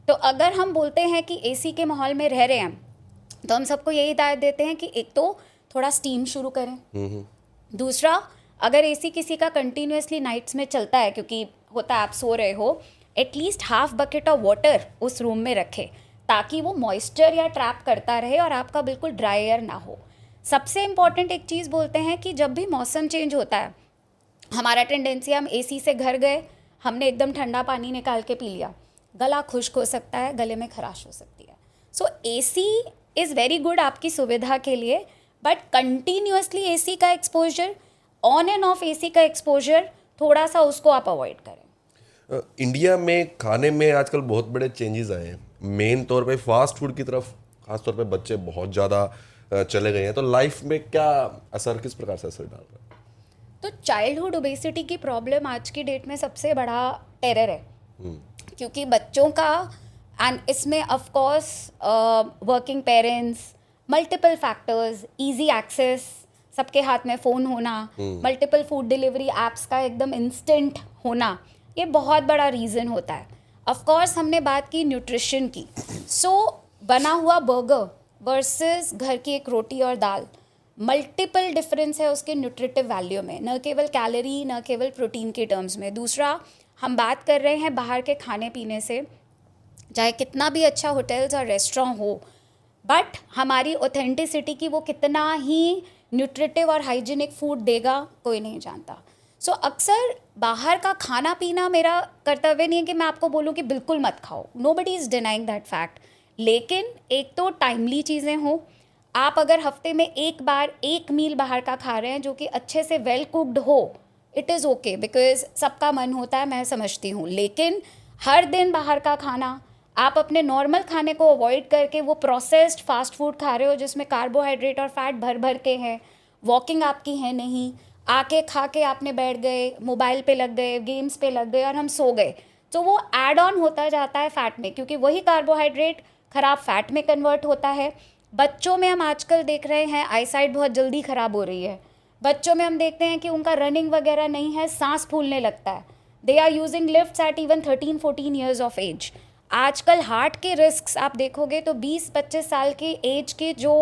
S1: तो अगर हम बोलते हैं कि एसी के माहौल में रह रहे हैं तो हम सबको यही हिदायत देते हैं कि एक तो थोड़ा स्टीम शुरू करें, दूसरा अगर एसी किसी का कंटिन्यूसली नाइट्स में चलता है, क्योंकि होता है आप सो रहे हो, at least half bucket of water उस रूम में रखें ताकि वो मॉइस्चर या ट्रैप करता रहे और आपका बिल्कुल ड्राई एयर ना हो। सबसे इम्पॉर्टेंट एक चीज़ बोलते हैं कि जब भी मौसम चेंज होता है, हमारा टेंडेंसी, हम एसी से घर गए, हमने एकदम ठंडा पानी निकाल के पी लिया, गला खुश्क हो सकता है, गले में खराश हो सकती है। सो एसी इज़ वेरी गुड आपकी सुविधा के लिए, बट कंटिन्यूसली एसी का exposure, on end of AC का एक्सपोजर, थोड़ा सा उसको आप अवॉइड करें।
S2: इंडिया में खाने में आजकल बहुत बड़े चेंजेस आए हैं, मेन तौर पे फास्ट फूड की तरफ खास तौर पे बच्चे बहुत ज़्यादा चले गए हैं, तो लाइफ में क्या असर, किस प्रकार से असर डाल रहा है?
S1: तो चाइल्डहुड ओबेसिटी की प्रॉब्लम आज की डेट में सबसे बड़ा टेरर है, क्योंकि बच्चों का, एंड इसमें of course working parents, multiple factors, easy access, सबके हाथ में फ़ोन होना, मल्टीपल फूड डिलीवरी एप्स का एकदम इंस्टेंट होना, ये बहुत बड़ा रीज़न होता है। ऑफ कोर्स हमने बात की न्यूट्रिशन की, सो बना हुआ बर्गर वर्सेस घर की एक रोटी और दाल, मल्टीपल डिफरेंस है उसके न्यूट्रिटिव वैल्यू में, न केवल कैलोरी, न केवल प्रोटीन के टर्म्स में। दूसरा, हम बात कर रहे हैं बाहर के खाने पीने से, चाहे कितना भी अच्छा होटल्स और रेस्टोरेंट हो, बट हमारी ऑथेंटिसिटी की वो कितना ही न्यूट्रिटिव और हाइजीनिक फूड देगा कोई नहीं जानता। सो अक्सर बाहर का खाना पीना, मेरा कर्तव्य नहीं है कि मैं आपको बोलूँ कि बिल्कुल मत खाओ, nobody is denying that fact, लेकिन एक तो टाइमली चीज़ें हों। आप अगर हफ्ते में एक बार एक मील बाहर का खा रहे हैं जो कि अच्छे से वेल कुक्ड हो, इट इज़ ओके, बिकॉज सबका मन होता है, मैं समझती हूँ, लेकिन हर दिन बाहर का खाना, आप अपने नॉर्मल खाने को अवॉइड करके वो प्रोसेस्ड फास्ट फूड खा रहे हो जिसमें कार्बोहाइड्रेट और फैट भर भर के हैं, वॉकिंग आपकी है नहीं, आके खा के आपने बैठ गए, मोबाइल पे लग गए, गेम्स पे लग गए और हम सो गए, तो वो ऐड ऑन होता जाता है फैट में, क्योंकि वही कार्बोहाइड्रेट खराब फैट में कन्वर्ट होता है। बच्चों में हम आजकल देख रहे हैं आई साइट बहुत जल्दी ख़राब हो रही है, बच्चों में हम देखते हैं कि उनका रनिंग वगैरह नहीं है, सांस फूलने लगता है, they are using lifts at even 13-14 years of age. आजकल हार्ट के रिस्क्स आप देखोगे तो 20-25 साल के एज के जो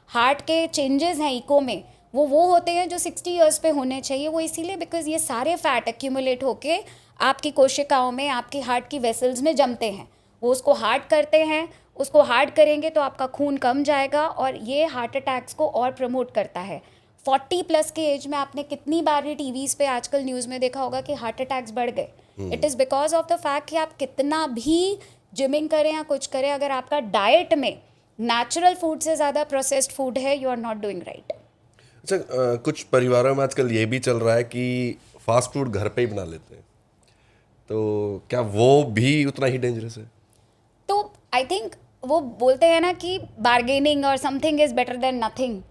S1: हार्ट के चेंजेस हैं इको में, वो होते हैं जो 60 ईयर्स पे होने चाहिए। वो इसीलिए बिकॉज ये सारे फैट एक्यूमुलेट होके आपकी कोशिकाओं में, आपकी हार्ट की वेसल्स में जमते हैं, वो उसको हार्ड करते हैं, उसको हार्ड करेंगे तो आपका खून कम जाएगा और ये हार्ट अटैक्स को और प्रमोट करता है। 40+ के एज में आपने कितनी बार ये टीवीज़ पे आजकल न्यूज़ में देखा होगा कि हार्ट अटैक्स बढ़ गए। It is because of the fact कि आप कितना भी जिमिंग करें या कुछ करें, अगर आपका डाइट में नेचुरल फूड से ज़्यादा प्रोसेस्ड फूड है, you are not doing right.
S2: अच्छा, कुछ परिवारों में आजकल ये भी चल रहा है कि फास्ट फूड घर पे ही बना लेते हैं, तो क्या वो भी उतना ही डेंजरस है?
S1: तो आई थिंक वो बोलते हैं ना कि बार्गेनिंग और something is better than nothing,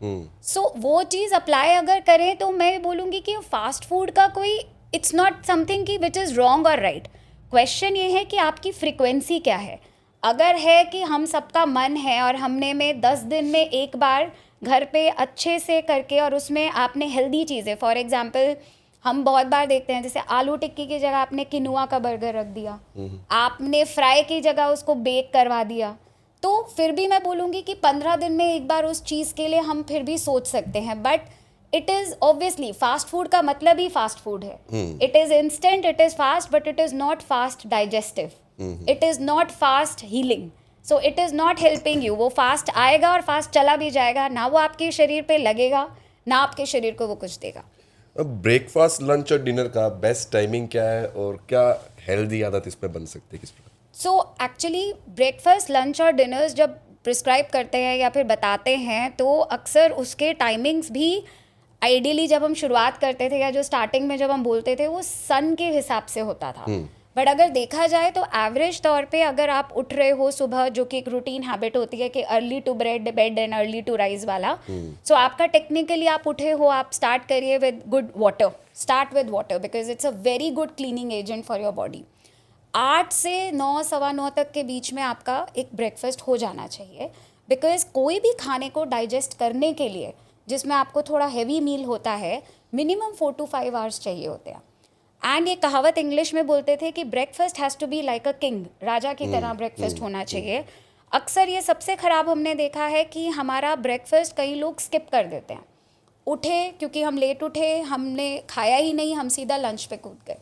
S1: so वो चीज़ अप्लाई अगर करें तो मैं बोलूँगी कि फास्ट फूड का कोई इट्स नॉट समथिंग कि विच इज़ रॉन्ग और राइट। क्वेश्चन ये है कि आपकी फ्रिक्वेंसी क्या है। अगर है कि हम सबका मन है और हमने में 10 दिन में एक बार घर पे अच्छे से करके और उसमें आपने हेल्दी चीज़ें, फॉर एग्जांपल हम बहुत बार देखते हैं जैसे आलू टिक्की की जगह आपने किनुआ का बर्गर रख दिया, आपने फ्राई की जगह उसको बेक करवा दिया, तो फिर भी मैं बोलूँगी कि 15 दिन में एक बार उस चीज़ के लिए हम फिर भी सोच सकते हैं। But it is obviously fast food का मतलब ही फास्ट फूड है। It is instant, it is fast, but it is not fast digestive, it is not fast healing, so it is not helping you. वो फास्ट आएगा और फास्ट चला भी जाएगा, ना वो आपके शरीर पे लगेगा ना आपके शरीर को वो कुछ देगा।
S2: अब ब्रेकफास्ट, लंच और डिनर का बेस्ट टाइमिंग क्या है और क्या हेल्दी आदत इसमें बन सकती है, किस प्रकार?
S1: सो एक्चुअली ब्रेकफास्ट, लंच और डिनर्स जब प्रिस्क्राइब करते हैं या फिर बताते हैं तो अक्सर उसके टाइमिंग्स भी आइडियली जब हम शुरुआत करते थे या जो स्टार्टिंग में जब हम बोलते थे वो सन के हिसाब से होता था। बट अगर देखा जाए तो एवरेज तौर पे अगर आप उठ रहे हो सुबह, जो कि एक रूटीन हैबिट होती है कि early to bed and early to rise वाला, सो आपका टेक्निकली आप उठे हो, आप स्टार्ट करिए with good water, start with water because it's a very good cleaning agent for your body. 8 से 9, सवा 9 तक के बीच में आपका एक ब्रेकफास्ट हो जाना चाहिए, बिकॉज कोई भी खाने को डाइजेस्ट करने के लिए जिसमें आपको थोड़ा हैवी मील होता है, मिनिमम 4 to 5 आवर्स चाहिए होते हैं। एंड ये कहावत इंग्लिश में बोलते थे कि breakfast has to be like a king, राजा की तरह ब्रेकफास्ट होना चाहिए। अक्सर ये सबसे ख़राब हमने देखा है कि हमारा ब्रेकफास्ट कई लोग स्किप कर देते हैं। उठे क्योंकि हम लेट उठे, हमने खाया ही नहीं, हम सीधा लंच पे कूद गए।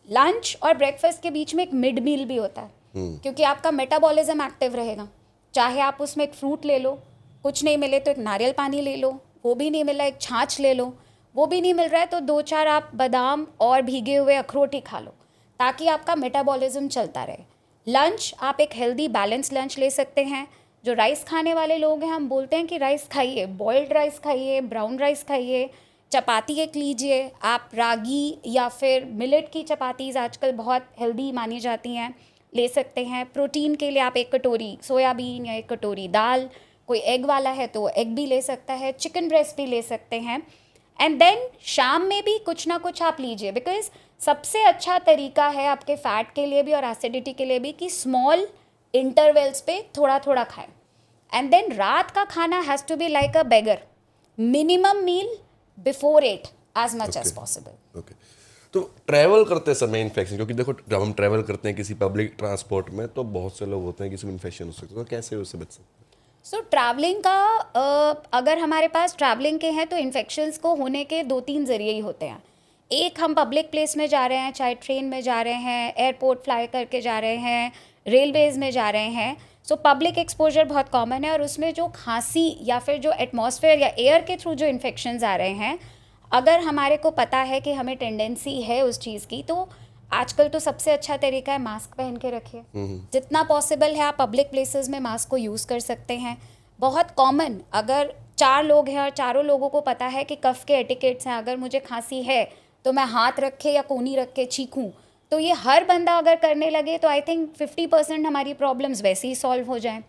S1: लंच और ब्रेकफास्ट के बीच में एक मिड मील भी होता है, क्योंकि आपका मेटाबॉलिज्म एक्टिव रहेगा। चाहे आप उसमें एक फ्रूट ले लो, कुछ नहीं मिले तो एक नारियल पानी ले लो, वो भी नहीं मिला एक छाछ ले लो, वो भी नहीं मिल रहा है तो 2-4 आप बादाम और भीगे हुए अखरोट ही खा लो, ताकि आपका मेटाबॉलिज्म चलता रहे। लंच, आप एक हेल्दी बैलेंस लंच ले सकते हैं। जो राइस खाने वाले लोग हैं, हम बोलते हैं कि राइस खाइए, बॉइल्ड राइस खाइए, ब्राउन राइस खाइए, चपाती एक लीजिए, आप रागी या फिर मिलेट की चपातीज़ आजकल बहुत हेल्दी मानी जाती हैं, ले सकते हैं। प्रोटीन के लिए आप 1 कटोरी सोयाबीन या 1 कटोरी दाल, कोई एग वाला है तो एग भी ले सकता है, चिकन ब्रेस्ट भी ले सकते हैं। एंड देन शाम में भी कुछ ना कुछ आप लीजिए, बिकॉज सबसे अच्छा तरीका है आपके फैट के लिए भी और एसिडिटी के लिए भी कि स्मॉल इंटरवल्स पे थोड़ा थोड़ा खाएं। एंड देन रात का खाना has to be like a beggar, minimum meal before 8 as much as possible.
S2: Okay, तो ट्रैवल करते समय इन्फेक्शन, क्योंकि देखो जब हम ट्रैवल करते हैं किसी पब्लिक ट्रांसपोर्ट में तो बहुत से लोग होते हैं किसी में इन्फेक्शन हो सकता है, तो कैसे उससे बच सकते हैं?
S1: सो ट्रैवलिंग का अगर हमारे पास ट्रैवलिंग के हैं तो इन्फेक्शंस को होने के 2-3 ज़रिए ही होते हैं। एक, हम पब्लिक प्लेस में जा रहे हैं, चाहे ट्रेन में जा रहे हैं, एयरपोर्ट फ्लाई करके जा रहे हैं, रेलवेज़ में जा रहे हैं, सो पब्लिक एक्सपोजर बहुत कॉमन है और उसमें जो खांसी या फिर जो एटमॉस्फेयर या एयर के थ्रू जो इन्फेक्शंस आ रहे हैं, अगर हमारे को पता है कि हमें टेंडेंसी है उस चीज़ की, तो आजकल तो सबसे अच्छा तरीका है मास्क पहन के रखिए। जितना पॉसिबल है आप पब्लिक प्लेसेस में मास्क को यूज़ कर सकते हैं। बहुत कॉमन, अगर 4 लोग हैं और चारों लोगों को पता है कि कफ के एटिकेट्स हैं, अगर मुझे खांसी है तो मैं हाथ रख के या कोनी रख के छींकूं, तो ये हर बंदा अगर करने लगे तो आई थिंक 50% हमारी प्रॉब्लम्स वैसे ही सॉल्व हो जाएं।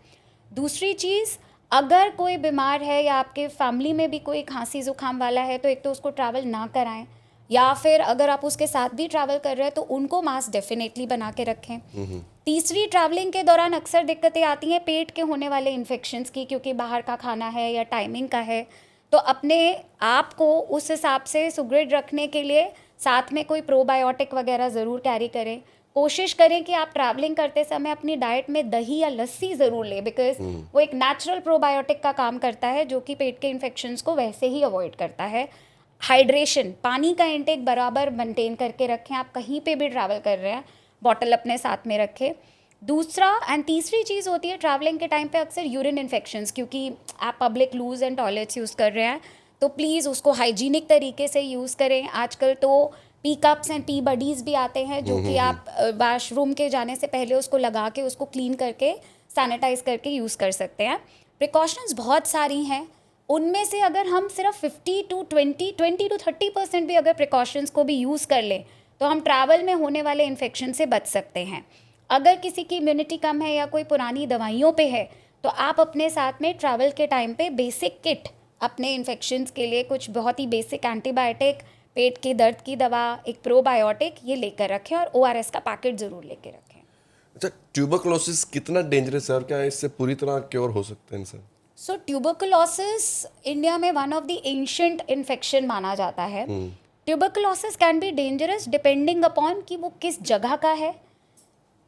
S1: दूसरी चीज़, अगर कोई बीमार है या आपके फैमिली में भी कोई खांसी जुकाम वाला है तो एक तो उसको ट्रैवल ना कराएं, या फिर अगर आप उसके साथ भी ट्रैवल कर रहे हैं तो उनको मास्क डेफिनेटली बना के रखें। तीसरी, ट्रैवलिंग के दौरान अक्सर दिक्कतें आती हैं पेट के होने वाले इन्फेक्शंस की, क्योंकि बाहर का खाना है या टाइमिंग का है, तो अपने आप को उस हिसाब से सुदृढ़ रखने के लिए साथ में कोई प्रोबायोटिक वगैरह ज़रूर कैरी करें। कोशिश करें कि आप ट्रैवलिंग करते समय अपनी डाइट में दही या लस्सी ज़रूर लें, बिकॉज वो एक नेचुरल प्रोबायोटिक का काम करता है जो कि पेट के इन्फेक्शंस को वैसे ही अवॉइड करता है। हाइड्रेशन, पानी का इंटेक बराबर मेंटेन करके रखें, आप कहीं पे भी ट्रैवल कर रहे हैं बॉटल अपने साथ में रखें। दूसरा एंड तीसरी चीज़ होती है ट्रैवलिंग के टाइम पे अक्सर यूरिन इन्फेक्शंस, क्योंकि आप public loos and toilets use कर रहे हैं तो प्लीज़ उसको हाइजीनिक तरीके से यूज़ करें। आजकल तो P cups and P buddies भी आते हैं जो कि आप वाशरूम के जाने से पहले उसको लगा के उसको क्लीन करके सैनिटाइज करके यूज़ कर सकते हैं। प्रिकॉशंस बहुत सारी हैं, उनमें से अगर हम सिर्फ 20 to 30% भी अगर प्रिकॉशंस को भी यूज़ कर लें तो हम ट्रैवल में होने वाले इन्फेक्शन से बच सकते हैं। अगर किसी की इम्यूनिटी कम है या कोई पुरानी दवाइयों पे है तो आप अपने साथ में ट्रैवल के टाइम पे बेसिक किट अपने इन्फेक्शंस के लिए कुछ बहुत ही बेसिक एंटीबायोटिक, पेट के दर्द की दवा, एक प्रोबायोटिक ये लेकर रखें और ORS का पैकेट ज़रूर लेकर रखें।
S2: अच्छा, ट्यूबरकुलोसिस कितना डेंजरस है और क्या इससे पूरी तरह क्योर हो सकते हैं इंसान?
S1: सो ट्यूबरकुलोसिस इंडिया में one of the ancient infection माना जाता है। Tuberculosis can be dangerous depending upon कि वो किस जगह का है।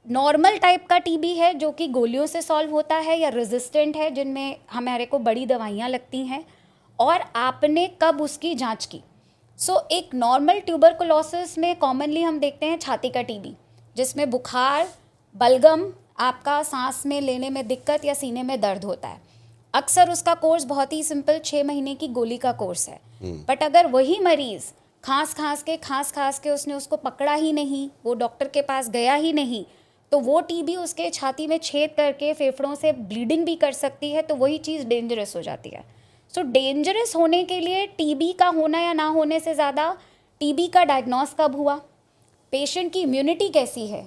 S1: नॉर्मल टाइप का टीबी है जो कि गोलियों से सॉल्व होता है, या रेजिस्टेंट है जिनमें हमारे को बड़ी दवाइयाँ लगती हैं, और आपने कब उसकी जांच की। सो एक नॉर्मल ट्यूबरकुलोसिस में कॉमनली हम देखते हैं छाती का टीबी, जिसमें बुखार, बलगम, आपका सांस में लेने में दिक्कत या सीने में दर्द होता है। अक्सर उसका कोर्स बहुत ही सिंपल 6 महीने की गोली का कोर्स है। बट अगर वही मरीज़ खांस के उसने उसको पकड़ा ही नहीं, वो डॉक्टर के पास गया ही नहीं, तो वो टीबी उसके छाती में छेद करके फेफड़ों से ब्लीडिंग भी कर सकती है, तो वही चीज़ डेंजरस हो जाती है। सो डेंजरस होने के लिए टीबी का होना या ना होने से ज़्यादा टीबी का डायग्नोस कब हुआ, पेशेंट की इम्यूनिटी कैसी है,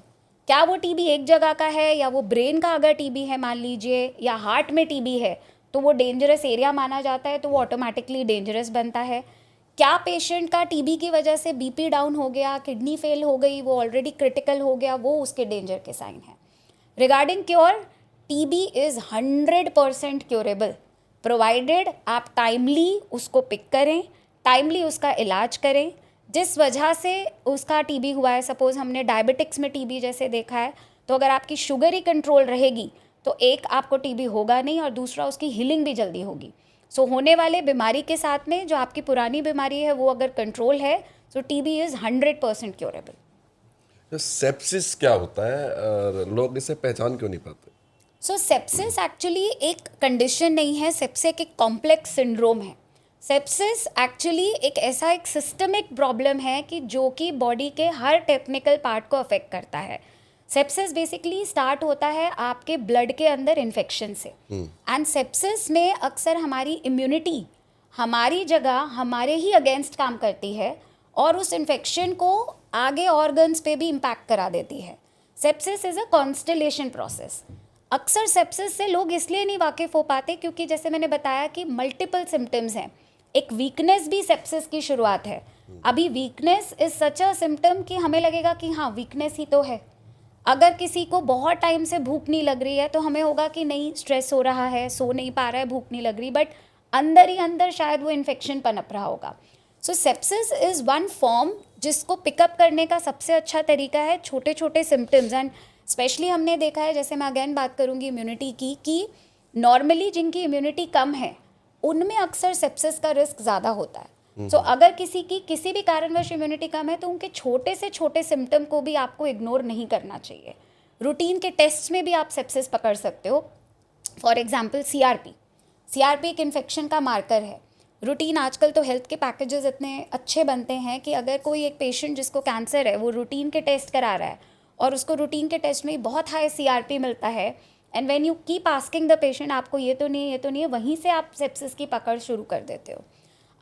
S1: क्या वो टीबी एक जगह का है या वो ब्रेन का अगर टीबी है मान लीजिए, या हार्ट में टीबी है तो वो डेंजरस एरिया माना जाता है, तो वो ऑटोमेटिकली डेंजरस बनता है। क्या पेशेंट का टीबी की वजह से बीपी डाउन हो गया, किडनी फेल हो गई, वो ऑलरेडी क्रिटिकल हो गया, वो उसके डेंजर के साइन है। Regarding cure, TB is 100% curable provided आप टाइमली उसको पिक करें, टाइमली उसका इलाज करें। जिस वजह से उसका टीबी हुआ है, सपोज़ हमने डायबिटिक्स में टीबी जैसे देखा है, तो अगर आपकी शुगर ही कंट्रोल रहेगी तो एक आपको टीबी होगा नहीं और दूसरा उसकी हीलिंग भी जल्दी होगी। सो होने वाले बीमारी के साथ में जो आपकी पुरानी बीमारी है वो अगर कंट्रोल है, सो टीबी इज़ 100% क्योरेबल।
S2: सेप्सिस क्या होता है और लोग इसे पहचान क्यों नहीं पाते?
S1: सो सेप्सिस एक्चुअली एक कंडीशन नहीं है, सेप्सिस एक कॉम्प्लेक्स सिंड्रोम है। सेप्सिस एक्चुअली एक ऐसा एक सिस्टमिक प्रॉब्लम है कि जो कि बॉडी के हर टेक्निकल पार्ट को अफेक्ट करता है। सेप्सिस बेसिकली स्टार्ट होता है आपके ब्लड के अंदर इन्फेक्शन से, एंड सेप्सिस में अक्सर हमारी इम्यूनिटी हमारी जगह हमारे ही अगेंस्ट काम करती है और उस इन्फेक्शन को आगे ऑर्गन्स पे भी इम्पैक्ट करा देती है। Sepsis is a constellation process. अक्सर सेप्सिस से लोग इसलिए नहीं वाकिफ़ हो पाते क्योंकि जैसे मैंने बताया कि मल्टीपल सिम्टम्स हैं। एक वीकनेस भी सेप्सिस की शुरुआत है। अभी weakness is such a symptom कि हमें लगेगा कि हाँ वीकनेस ही तो है। अगर किसी को बहुत टाइम से भूख नहीं लग रही है तो हमें होगा कि नहीं स्ट्रेस हो रहा है, सो नहीं पा रहा है, भूख नहीं लग रही, बट अंदर ही अंदर शायद वो इन्फेक्शन पनप रहा होगा। सो सेप्सिस इज़ वन फॉर्म जिसको पिकअप करने का सबसे अच्छा तरीका है छोटे छोटे सिम्टम्स। एंड स्पेशली हमने देखा है, जैसे मैं अगेन बात करूँगी इम्यूनिटी की, कि नॉर्मली जिनकी इम्यूनिटी कम है उनमें अक्सर सेप्सिस का रिस्क ज़्यादा होता है। सो अगर किसी की किसी भी कारणवश इम्यूनिटी कम है तो उनके छोटे से छोटे सिम्टम को भी आपको इग्नोर नहीं करना चाहिए। रूटीन के टेस्ट में भी आप सेप्सिस पकड़ सकते हो। फॉर एग्जांपल सीआरपी एक इन्फेक्शन का मार्कर है। रूटीन आजकल तो हेल्थ के पैकेजेस इतने अच्छे बनते हैं कि अगर कोई एक पेशेंट जिसको कैंसर है वो रूटीन के टेस्ट करा रहा है और उसको रूटीन के टेस्ट में बहुत हाई सीआरपी मिलता है, and when you keep asking the patient आपको ये तो नहीं है, वहीं से आप सेप्सिस की पकड़ शुरू कर देते हो।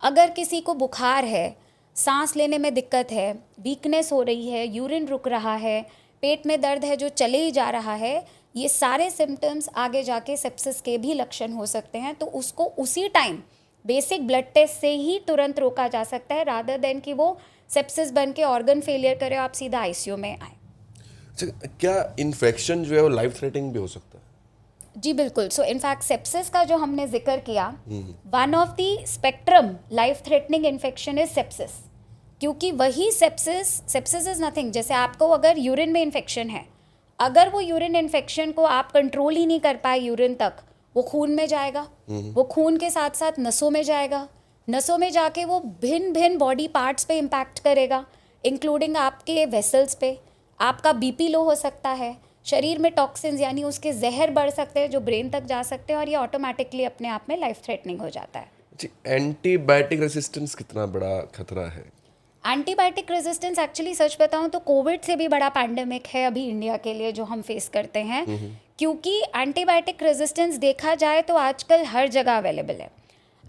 S1: अगर किसी को बुखार है, सांस लेने में दिक्कत है, वीकनेस हो रही है, यूरिन रुक रहा है, पेट में दर्द है जो चले ही जा रहा है, ये सारे सिम्टम्स आगे जाके सेप्सिस के भी लक्षण हो सकते हैं। तो उसको उसी टाइम बेसिक ब्लड टेस्ट से ही तुरंत रोका जा सकता है, रादर देन कि वो सेप्सिस बन के ऑर्गन फेलियर करे और आप सीधा आईसीयू में आए।
S2: क्या इन्फेक्शन जो है वो लाइफ थ्रेटनिंग भी हो सकता है?
S1: जी बिल्कुल। सो इनफैक्ट सेप्सिस का जो हमने जिक्र किया, one of the spectrum life threatening infection is sepsis, क्योंकि वही सेप्सिस इज नथिंग। जैसे आपको अगर यूरिन में इन्फेक्शन है, अगर वो यूरिन इन्फेक्शन को आप कंट्रोल ही नहीं कर पाए यूरिन तक, वो खून में जाएगा, वो खून के साथ साथ नसों में जाएगा, नसों में जाके वो भिन्न भिन्न बॉडी पार्ट्स पे इम्पैक्ट करेगा, इंक्लूडिंग आपके वेसल्स पे। आपका बीपी लो हो सकता है, शरीर में टॉक्सिन्स यानी उसके जहर बढ़ सकते हैं जो ब्रेन तक जा सकते हैं, और ये ऑटोमेटिकली अपने आप में लाइफ थ्रेटनिंग हो जाता है।
S2: जी, एंटीबायोटिक रेजिस्टेंस कितना बड़ा खतरा है?
S1: एंटीबायोटिक रेजिस्टेंस एक्चुअली सच बताऊं तो कोविड से भी बड़ा पैंडेमिक है अभी इंडिया के लिए जो हम फेस करते हैं, क्योंकि एंटीबायोटिक रेजिस्टेंस देखा जाए तो आजकल हर जगह अवेलेबल है।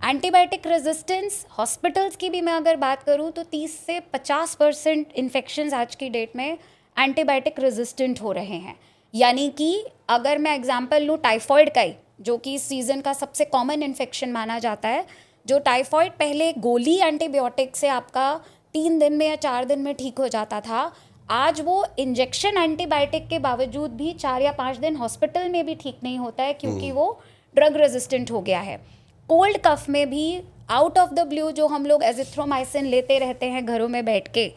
S1: एंटीबायोटिक रेजिस्टेंस हॉस्पिटल्स की भी मैं अगर बात करूं तो 30 से 50% इन्फेक्शंस आज की डेट में एंटीबायोटिक रेजिस्टेंट हो रहे हैं। यानी कि अगर मैं एग्जांपल लूँ टाइफॉइड का ही, जो कि इस सीज़न का सबसे कॉमन इन्फेक्शन माना जाता है, जो टाइफॉइड पहले गोली एंटीबायोटिक से आपका 3 दिन में या 4 दिन में ठीक हो जाता था, आज वो इंजेक्शन एंटीबायोटिक के बावजूद भी 4 या 5 दिन हॉस्पिटल में भी ठीक नहीं होता है, क्योंकि वो ड्रग रेजिस्टेंट हो गया है। कोल्ड कफ में भी आउट ऑफ द ब्लू जो हम लोग एजिथ्रोमाइसिन लेते रहते हैं घरों में बैठ के,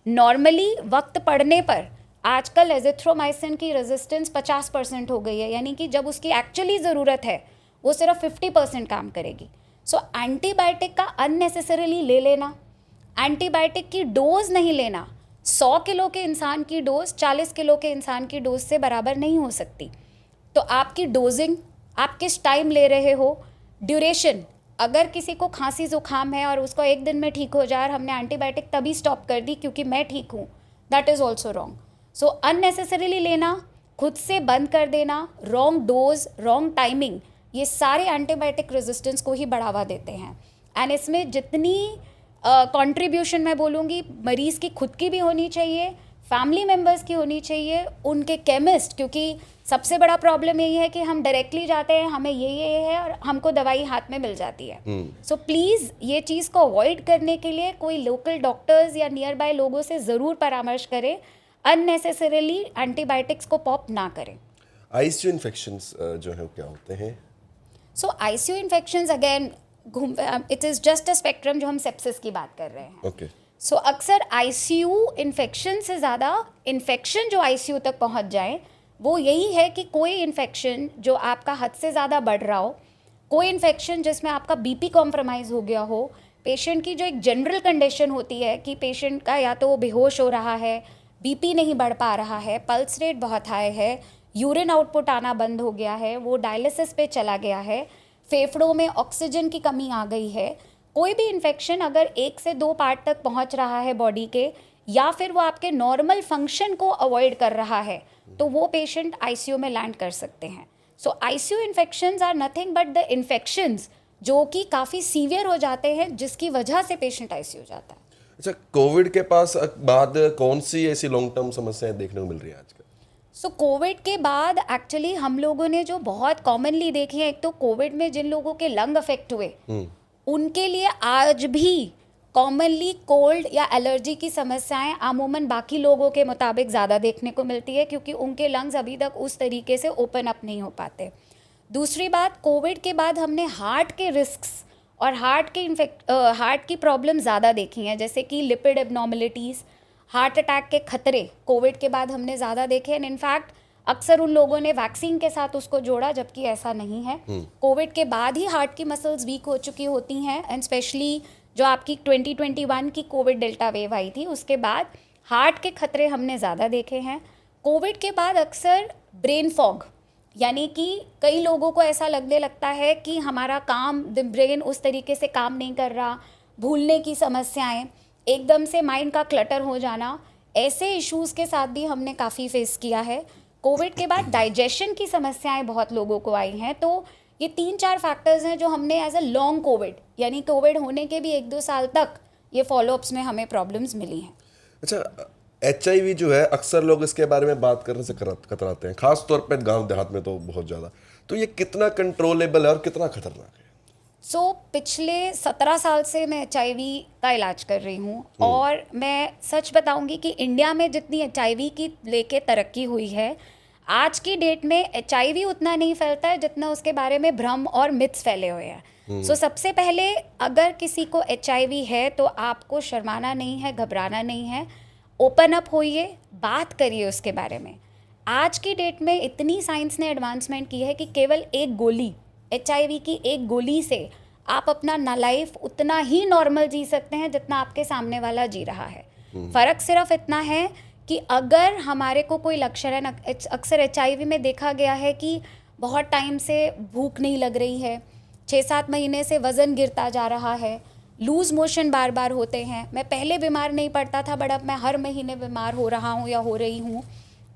S1: नॉर्मली वक्त पड़ने पर आजकल एजिथ्रोमाइसिन की रेजिस्टेंस 50% हो गई है। यानी कि जब उसकी एक्चुअली ज़रूरत है वो सिर्फ 50% काम करेगी। सो एंटीबायोटिक का अननेसेसरीली ले लेना, एंटीबायोटिक की डोज नहीं लेना, 100 किलो के इंसान की डोज 40 किलो के इंसान की डोज से बराबर नहीं हो सकती। तो आपकी डोजिंग, आप किस टाइम ले रहे हो, ड्यूरेशन, अगर किसी को खांसी जुकाम है और उसको 1 दिन में ठीक हो जाए और हमने एंटीबायोटिक तभी स्टॉप कर दी क्योंकि मैं ठीक हूँ, that is also wrong. So unnecessarily लेना, खुद से बंद कर देना, रॉन्ग डोज, रॉन्ग टाइमिंग, ये सारे एंटीबायोटिक रेजिस्टेंस को ही बढ़ावा देते हैं। एंड इसमें जितनी कंट्रीब्यूशन मैं बोलूँगी मरीज़ की खुद की भी होनी चाहिए, फैमिली मेम्बर्स की होनी चाहिए, उनके केमिस्ट, क्योंकि सबसे बड़ा प्रॉब्लम यही है कि हम डायरेक्टली जाते हैं, हमें ये है और हमको दवाई हाथ में मिल जाती है। सो प्लीज़ ये चीज़ को अवॉइड करने के लिए कोई लोकल डॉक्टर्स या नियर बाय लोगों से ज़रूर परामर्श करें, अननेसेसरीली एंटीबायोटिक्स को पॉप ना करें।
S2: आईसीयू इन्फेक्शंस जो है वो क्या होते हैं?
S1: So ICU infections again it is just a spectrum, जो हम सेप्सिस की बात कर रहे हैं।
S2: ओके।
S1: सो अक्सर आईसीयू इन्फेक्शन से ज़्यादा इन्फेक्शन जो आईसीयू तक पहुंच जाए वो यही है कि कोई इन्फेक्शन जो आपका हद से ज़्यादा बढ़ रहा हो, कोई इन्फेक्शन जिसमें आपका बीपी कॉम्प्रोमाइज़ हो गया हो, पेशेंट की जो एक जनरल कंडीशन होती है कि पेशेंट का या तो वो बेहोश हो रहा है, बीपी नहीं बढ़ पा रहा है, पल्स रेट बहुत हाई है, यूरिन आउटपुट आना बंद हो गया है, वो डायलिसिस पे चला गया है, फेफड़ों में ऑक्सीजन की कमी आ गई है, कोई भी इन्फेक्शन अगर 1 से 2 पार्ट तक पहुंच रहा है बॉडी के, या फिर वो आपके नॉर्मल फंक्शन को अवॉइड कर रहा है, तो वो पेशेंट आईसीयू में लैंड कर सकते हैं। So ICU infections are nothing but the infections जो कि काफ़ी सीवियर हो जाते हैं, जिसकी वजह से पेशेंट आईसीयू जाता है।
S2: अच्छा, कोविड के बाद कौन सी ऐसी लॉन्ग टर्म समस्याएं देखने को मिल रही है आजकल?
S1: सो कोविड के बाद एक्चुअली हम लोगों ने जो बहुत कॉमनली देखी है, एक तो कोविड में जिन लोगों के लंग अफेक्ट हुए उनके लिए आज भी कॉमनली कोल्ड या एलर्जी की समस्याएं अमूमन बाकी लोगों के मुताबिक ज़्यादा देखने को मिलती है, क्योंकि उनके लंग्स अभी तक उस तरीके से ओपन अप नहीं हो पाते। दूसरी बात, कोविड के बाद हमने हार्ट के रिस्क्स और हार्ट की प्रॉब्लम ज़्यादा देखी हैं, जैसे कि लिपिड एबनॉर्मलिटीज़, हार्ट अटैक के खतरे कोविड के बाद हमने ज़्यादा देखे। एंड इनफैक्ट अक्सर उन लोगों ने वैक्सीन के साथ उसको जोड़ा, जबकि ऐसा नहीं है। कोविड के बाद ही हार्ट की मसल्स वीक हो चुकी होती हैं, एंड स्पेशली जो आपकी 2021 की कोविड डेल्टा वेव आई थी, उसके बाद हार्ट के खतरे हमने ज़्यादा देखे हैं। कोविड के बाद अक्सर ब्रेन फॉग, यानी कि कई लोगों को ऐसा लगने लगता है कि हमारा ब्रेन उस तरीके से काम नहीं कर रहा, भूलने की समस्याएं, एकदम से माइंड का क्लटर हो जाना, ऐसे इश्यूज़ के साथ भी हमने काफ़ी फेस किया है। कोविड के बाद डाइजेशन की समस्याएं बहुत लोगों को आई हैं। तो ये 3-4 फैक्टर्स हैं जो हमने एज अ लॉन्ग कोविड, यानी कोविड होने के भी 1-2 साल तक ये फॉलोअप्स में हमें प्रॉब्लम्स मिली हैं।
S2: अच्छा, HIV जो है अक्सर लोग इसके बारे में बात करने से कतराते हैं, खास तौर पे गांव देहात में तो बहुत ज़्यादा। तो ये कितना कंट्रोलेबल है और कितना खतरनाक है?
S1: पिछले 17 साल से मैं HIV का इलाज कर रही हूँ, और मैं सच बताऊँगी कि इंडिया में जितनी HIV की लेके तरक्की हुई है, आज की डेट में HIV उतना नहीं फैलता है जितना उसके बारे में भ्रम और मिथ्स फैले हुए हैं। सबसे पहले अगर किसी को HIV है तो आपको शर्माना नहीं है, घबराना नहीं है, ओपन अप होइए, बात करिए उसके बारे में। आज की डेट में इतनी साइंस ने एडवांसमेंट की है कि केवल एक गोली, HIV की एक गोली से आप अपना लाइफ उतना ही नॉर्मल जी सकते हैं जितना आपके सामने वाला जी रहा है। फ़र्क सिर्फ इतना है कि अगर हमारे को कोई लक्षण है, अक्सर HIV में देखा गया है कि बहुत टाइम से भूख नहीं लग रही है, 6-7 महीने से वज़न गिरता जा रहा है, लूज़ मोशन बार बार होते हैं, मैं पहले बीमार नहीं पड़ता था बट अब मैं हर महीने बीमार हो रहा हूँ या हो रही हूँ,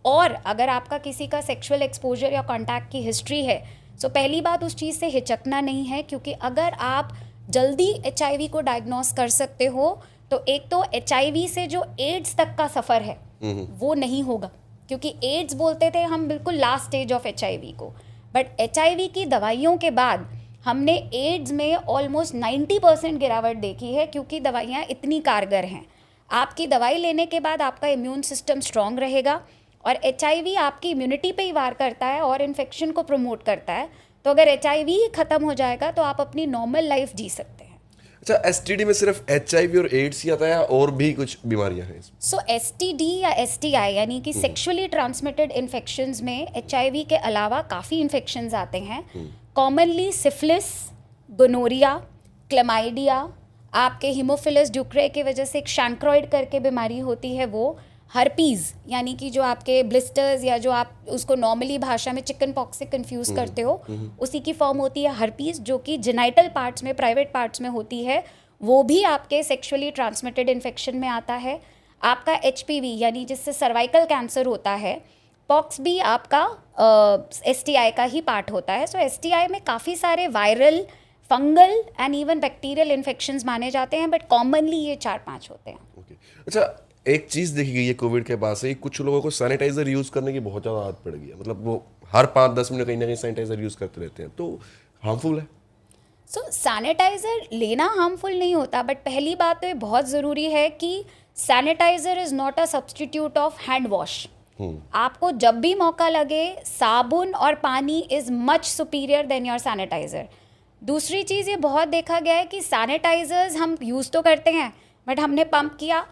S1: और अगर आपका किसी का सेक्सुअल एक्सपोजर या कॉन्टैक्ट की हिस्ट्री है, तो पहली बात उस चीज़ से हिचकना नहीं है, क्योंकि अगर आप जल्दी HIV को डायग्नोस कर सकते हो, तो एक तो HIV से जो एड्स तक का सफ़र है वो नहीं होगा, क्योंकि एड्स बोलते थे हम बिल्कुल लास्ट स्टेज ऑफ HIV को, बट HIV की दवाइयों के बाद हमने एड्स में ऑलमोस्ट 90% गिरावट देखी है, क्योंकि दवाइयाँ इतनी कारगर हैं। आपकी दवाई लेने के बाद आपका इम्यून सिस्टम स्ट्रांग रहेगा, और HIV आपकी इम्यूनिटी पे ही वार करता है और इन्फेक्शन को प्रमोट करता है। तो अगर HIV ही ख़त्म हो जाएगा तो आप अपनी नॉर्मल लाइफ जी सकते हैं।
S2: अच्छा, STD में सिर्फ HIV और एड्स ही आता है या और भी कुछ बीमारियां हैं इसमें?
S1: सो STD या STI यानी कि सेक्सुअली ट्रांसमिटेड इन्फेक्शंस में HIV के अलावा काफ़ी इन्फेक्शंस आते हैं। कॉमनली सिफिलिस, गोनोरिया, क्लेमाइडिया, आपके हीमोफिलस ड्यूक्रे की वजह से एक शैंक्रोइड करके बीमारी होती है, वो हर्पीज़ यानी कि जो आपके ब्लिस्टर्स या जो आप उसको नॉर्मली भाषा में चिकन पॉक्स से कंफ्यूज करते हो, उसी की फॉर्म होती है हर्पीज़, जो कि जेनाइटल पार्ट्स में, प्राइवेट पार्ट्स में होती है। वो भी आपके सेक्सुअली ट्रांसमिटेड इन्फेक्शन में आता है। आपका HPV यानी जिससे सर्वाइकल कैंसर होता है, पॉक्स भी आपका STI का ही पार्ट होता है। सो STI में काफ़ी सारे viral, fungal and even bacterial infections माने जाते हैं, बट कॉमनली ये 4-5 होते हैं।
S2: ओके। अच्छा, एक चीज़ देखी गई है कोविड के बाद से ही, कुछ लोगों को सैनिटाइजर यूज़ करने की बहुत ज़्यादा आदत पड़ गई है। मतलब वो हर 5-10 मिनट कहीं ना कहीं सैनिटाइजर यूज़ करते रहते हैं, तो हार्मफुल है?
S1: सो सैनिटाइज़र लेना हार्मफुल नहीं होता, बट पहली बात तो ये बहुत ज़रूरी है कि sanitiser is not a substitute of hand wash. आपको जब भी मौका लगे, साबुन और पानी is much superior than your sanitiser. दूसरी चीज़ ये बहुत देखा गया है कि सैनिटाइजर्स हम यूज़ तो करते हैं, बट हमने पंप किया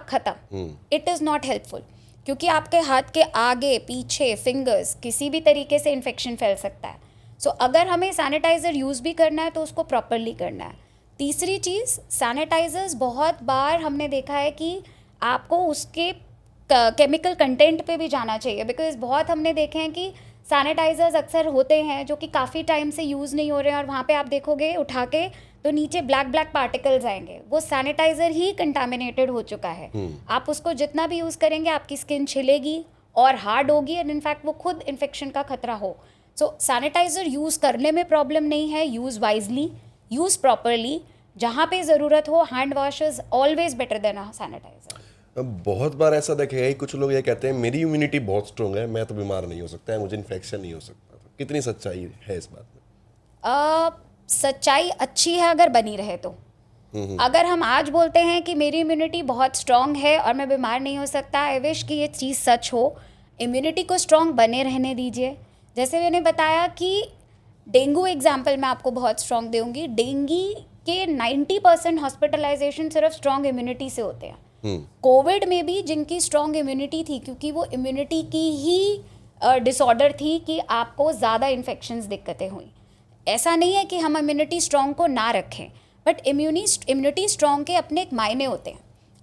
S1: ख़त्म। इट इज़ नॉट हेल्पफुल, क्योंकि आपके हाथ के आगे, पीछे, फिंगर्स, किसी भी तरीके से इन्फेक्शन फैल सकता है। सो अगर हमें सैनिटाइज़र यूज़ भी करना है तो उसको प्रॉपरली करना है। तीसरी चीज़, सैनिटाइज़र्स बहुत बार हमने देखा है कि आपको उसके केमिकल कंटेंट पे भी जाना चाहिए, बिकॉज बहुत हमने देखे हैं कि सैनिटाइज़र्स अक्सर होते हैं जो कि काफ़ी टाइम से यूज़ नहीं हो रहे हैं, और वहाँ पे आप देखोगे उठा के तो नीचे ब्लैक पार्टिकल्स आएंगे। वो सैनिटाइज़र ही कंटामिनेटेड हो चुका है। आप उसको जितना भी यूज़ करेंगे आपकी स्किन छिलेगी और हार्ड होगी, एंड इनफैक्ट वो खुद इन्फेक्शन का खतरा हो। सो सैनिटाइज़र यूज़ करने में प्रॉब्लम नहीं है, यूज़ वाइजली, यूज़ प्रॉपरली, जहाँ पे ज़रूरत हो। Hand wash is always better than a sanitiser.
S2: बहुत बार ऐसा देखा है, कुछ लोग ये कहते हैं मेरी इम्यूनिटी बहुत स्ट्रॉन्ग है, मैं तो बीमार नहीं हो सकता है, मुझे इन्फेक्शन नहीं हो सकता। तो कितनी सच्चाई है इस बात में?
S1: सच्चाई अच्छी है अगर बनी रहे तो। अगर हम आज बोलते हैं कि मेरी इम्यूनिटी बहुत स्ट्रांग है और मैं बीमार नहीं हो सकता, आई विश कि ये चीज़ सच हो। इम्यूनिटी को स्ट्रांग बने रहने दीजिए। जैसे मैंने बताया कि डेंगू एग्जाम्पल मैं आपको बहुत स्ट्रांग दूंगी। डेंगी के 90% हॉस्पिटलाइजेशन सिर्फ स्ट्रांग इम्यूनिटी से होते हैं। कोविड में भी जिनकी स्ट्रांग इम्यूनिटी थी, क्योंकि वो इम्यूनिटी की ही डिसऑर्डर थी कि आपको ज़्यादा इन्फेक्शंस दिक्कतें हुई। ऐसा नहीं है कि हम इम्यूनिटी स्ट्रांग को ना रखें, बट इम्यूनिटी स्ट्रांग के अपने एक मायने होते हैं।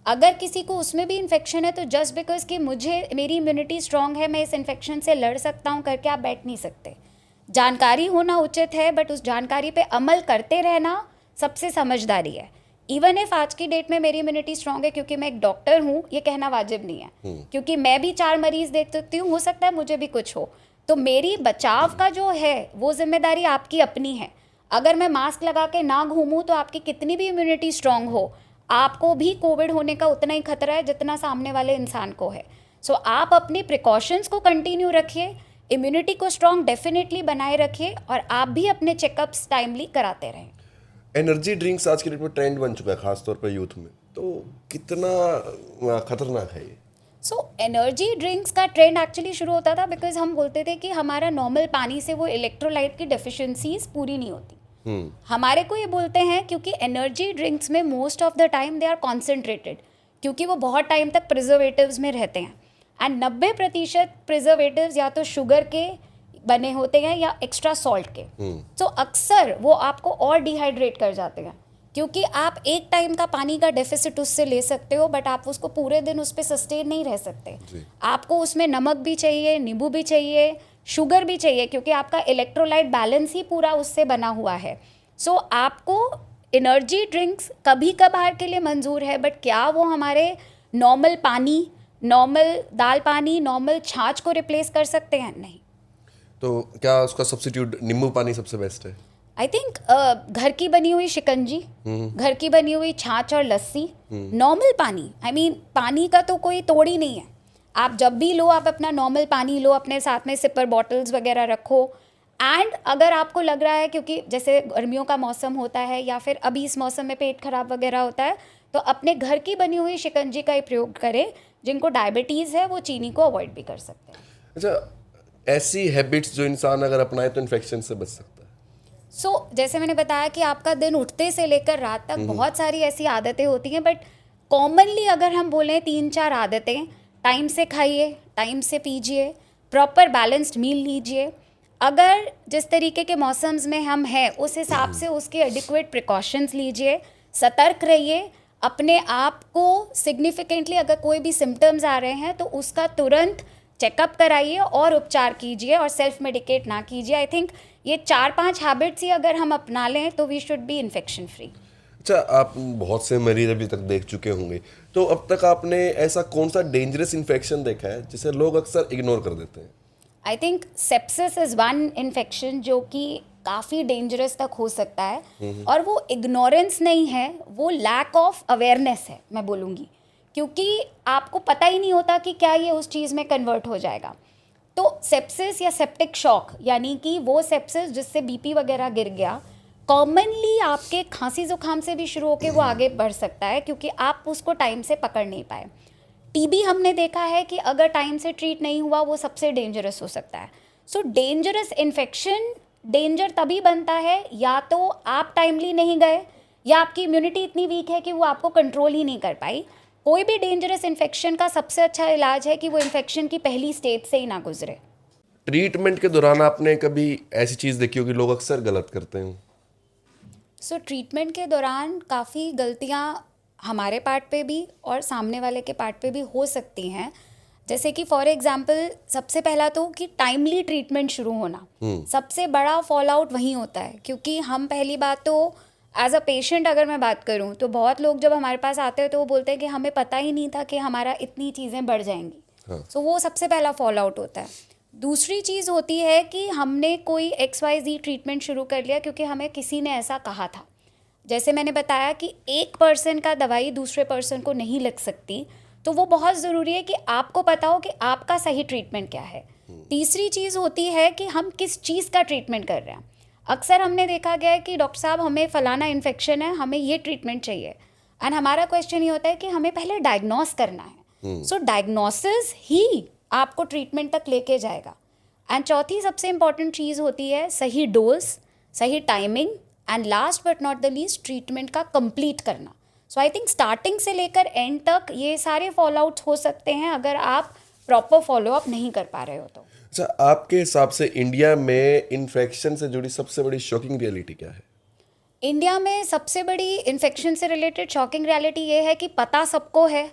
S1: अगर किसी को उसमें भी इन्फेक्शन है तो जस्ट बिकॉज कि मेरी इम्यूनिटी स्ट्रांग है, मैं इस इन्फेक्शन से लड़ सकता हूँ करके आप बैठ नहीं सकते। जानकारी होना उचित है, बट उस जानकारी पे अमल करते रहना सबसे समझदारी है। इवन इफ आज की डेट में मेरी इम्यूनिटी स्ट्रांग है क्योंकि मैं एक डॉक्टर हूँ, ये कहना वाजिब नहीं है, क्योंकि मैं भी 4 मरीज देख सकती हूँ, हो सकता है मुझे भी कुछ हो। तो मेरी बचाव का जो है वो जिम्मेदारी आपकी अपनी है। अगर मैं मास्क लगा के ना घूमूं तो आपकी कितनी भी इम्यूनिटी स्ट्रांग हो, आपको भी कोविड होने का उतना ही खतरा है जितना सामने वाले इंसान को है। सो आप अपनी प्रिकॉशंस को कंटिन्यू रखिए, इम्यूनिटी को स्ट्रांग डेफिनेटली बनाए रखिए, और आप भी अपने चेकअप्स टाइमली कराते रहें।
S2: एनर्जी ड्रिंक्स आज के डेट में ट्रेंड बन चुका है, खासतौर पर यूथ में, तो कितना खतरनाक है ये?
S1: सो एनर्जी ड्रिंक्स का ट्रेंड एक्चुअली शुरू होता था बिकॉज हम बोलते थे कि हमारा नॉर्मल पानी से वो इलेक्ट्रोलाइट की डेफिशिएंसीज पूरी नहीं होती। हमारे को ये बोलते हैं क्योंकि एनर्जी ड्रिंक्स में most of the time they are concentrated, क्योंकि वो बहुत टाइम तक प्रिजर्वेटिव्स में रहते हैं, एंड 90% प्रिजर्वेटिव्स या तो शुगर के बने होते हैं या एक्स्ट्रा सॉल्ट के। तो अक्सर वो आपको और डिहाइड्रेट कर जाते हैं, क्योंकि आप एक टाइम का पानी का डेफिसिट उससे ले सकते हो, बट आप उसको पूरे दिन उस पर सस्टेन नहीं रह सकते। आपको उसमें नमक भी चाहिए, नींबू भी चाहिए, शुगर भी चाहिए, क्योंकि आपका इलेक्ट्रोलाइट बैलेंस ही पूरा उससे बना हुआ है। सो आपको एनर्जी ड्रिंक्स कभी कभार के लिए मंजूर है, बट क्या वो हमारे नॉर्मल पानी, नॉर्मल दाल पानी, नॉर्मल छाछ को रिप्लेस कर सकते हैं? नहीं।
S2: तो क्या उसका सब्स्टिट्यूट नींबू पानी सबसे बेस्ट है?
S1: आई थिंक घर की बनी हुई शिकंजी, घर की बनी हुई छाछ और लस्सी, नॉर्मल पानी, आई मीन पानी का तो कोई तोड़ ही नहीं है। आप जब भी लो आप अपना नॉर्मल पानी लो, अपने साथ में सिपर बॉटल्स वगैरह रखो। एंड अगर आपको लग रहा है, क्योंकि जैसे गर्मियों का मौसम होता है या फिर अभी इस मौसम में पेट खराब वगैरह होता है, तो अपने घर की बनी हुई शिकंजी का ही प्रयोग करें। जिनको डायबिटीज़ है वो चीनी को अवॉइड भी कर सकते हैं।
S2: अच्छा, ऐसी हैबिट्स जो इंसान अगर अपनाए तो इन्फेक्शन से बच सकता है?
S1: जैसे मैंने बताया कि आपका दिन उठते से लेकर रात तक बहुत सारी ऐसी आदतें होती हैं, बट कॉमनली अगर हम बोलें 3-4 आदतें, टाइम से खाइए, टाइम से पीजिए, प्रॉपर बैलेंस्ड मील लीजिए। अगर जिस तरीके के मौसम्स में हम हैं उस हिसाब से उसके एडिक्वेट प्रिकॉशंस लीजिए, सतर्क रहिए, अपने आप को सिग्निफिकेंटली अगर कोई भी सिम्टम्स आ रहे हैं तो उसका तुरंत चेकअप कराइए और उपचार कीजिए और सेल्फ मेडिकेट ना कीजिए। आई थिंक ये 4-5 हैबिट्स ही अगर हम अपना लें तो we should be infection free.
S2: अच्छा, आप बहुत से मरीज अभी तक देख चुके होंगे, तो अब तक आपने ऐसा कौन सा डेंजरस इन्फेक्शन देखा है जिसे लोग अक्सर इग्नोर कर देते हैं?
S1: I think sepsis is one infection जो कि काफ़ी डेंजरस तक हो सकता है, और वो इग्नोरेंस नहीं है, वो लैक ऑफ अवेयरनेस है मैं बोलूँगी, क्योंकि आपको पता ही नहीं होता कि क्या ये उस चीज़ में कन्वर्ट हो जाएगा। तो सेप्सिस या सेप्टिक शॉक, यानी कि वो सेप्सिस जिससे बीपी वगैरह गिर गया, कॉमनली आपके खांसी जुकाम से भी शुरू होकर वो आगे बढ़ सकता है क्योंकि आप उसको टाइम से पकड़ नहीं पाए। टीबी हमने देखा है कि अगर टाइम से ट्रीट नहीं हुआ वो सबसे डेंजरस हो सकता है। सो डेंजरस इन्फेक्शन डेंजर तभी बनता है या तो आप टाइमली नहीं गए या आपकी इम्यूनिटी इतनी वीक है कि वो आपको कंट्रोल ही नहीं कर पाई। कोई भी डेंजरस इन्फेक्शन का सबसे अच्छा इलाज है कि वो इन्फेक्शन की पहली स्टेज से ही ना गुजरे।
S2: ट्रीटमेंट के दौरान आपने कभी ऐसी चीज़ देखी होगी लोग अक्सर गलत करते हैं?
S1: ट्रीटमेंट के दौरान काफ़ी गलतियाँ हमारे पार्ट पे भी और सामने वाले के पार्ट पे भी हो सकती हैं। जैसे कि फॉर एग्जांपल सबसे पहला तो कि टाइमली ट्रीटमेंट शुरू होना, सबसे बड़ा फॉल आउट वहीं होता है, क्योंकि हम पहली बात तो एज अ पेशेंट अगर मैं बात करूं तो बहुत लोग जब हमारे पास आते हैं तो वो बोलते हैं कि हमें पता ही नहीं था कि हमारा इतनी चीज़ें बढ़ जाएंगी। सो वो सबसे पहला फॉल आउट होता है। दूसरी चीज़ होती है कि हमने कोई XYZ ट्रीटमेंट शुरू कर लिया क्योंकि हमें किसी ने ऐसा कहा था। जैसे मैंने बताया कि एक पर्सन का दवाई दूसरे पर्सन को नहीं लग सकती, तो वो बहुत ज़रूरी है कि आपको पता हो कि आपका सही ट्रीटमेंट क्या है। तीसरी चीज़ होती है कि हम किस चीज़ का ट्रीटमेंट कर रहे हैं। अक्सर हमने देखा गया है कि डॉक्टर साहब हमें फ़लाना इन्फेक्शन है, हमें ये ट्रीटमेंट चाहिए, एंड हमारा क्वेश्चन ये होता है कि हमें पहले डायग्नोस करना है। सो डायग्नोसिस ही आपको ट्रीटमेंट तक लेके जाएगा। एंड चौथी सबसे इम्पॉर्टेंट चीज़ होती है सही डोज, सही timing, and last but not the least treatment का कंप्लीट करना। सो आई थिंक स्टार्टिंग से लेकर एंड तक ये सारे फॉल आउट्स हो सकते हैं अगर आप प्रॉपर फॉलो अप नहीं कर पा रहे हो तो।
S2: अच्छा, आपके हिसाब से इंडिया में इन्फेक्शन से जुड़ी सबसे बड़ी शॉकिंग रियलिटी क्या है?
S1: इंडिया में सबसे बड़ी इन्फेक्शन से रिलेटेड शॉकिंग रियलिटी ये है कि पता सबको है,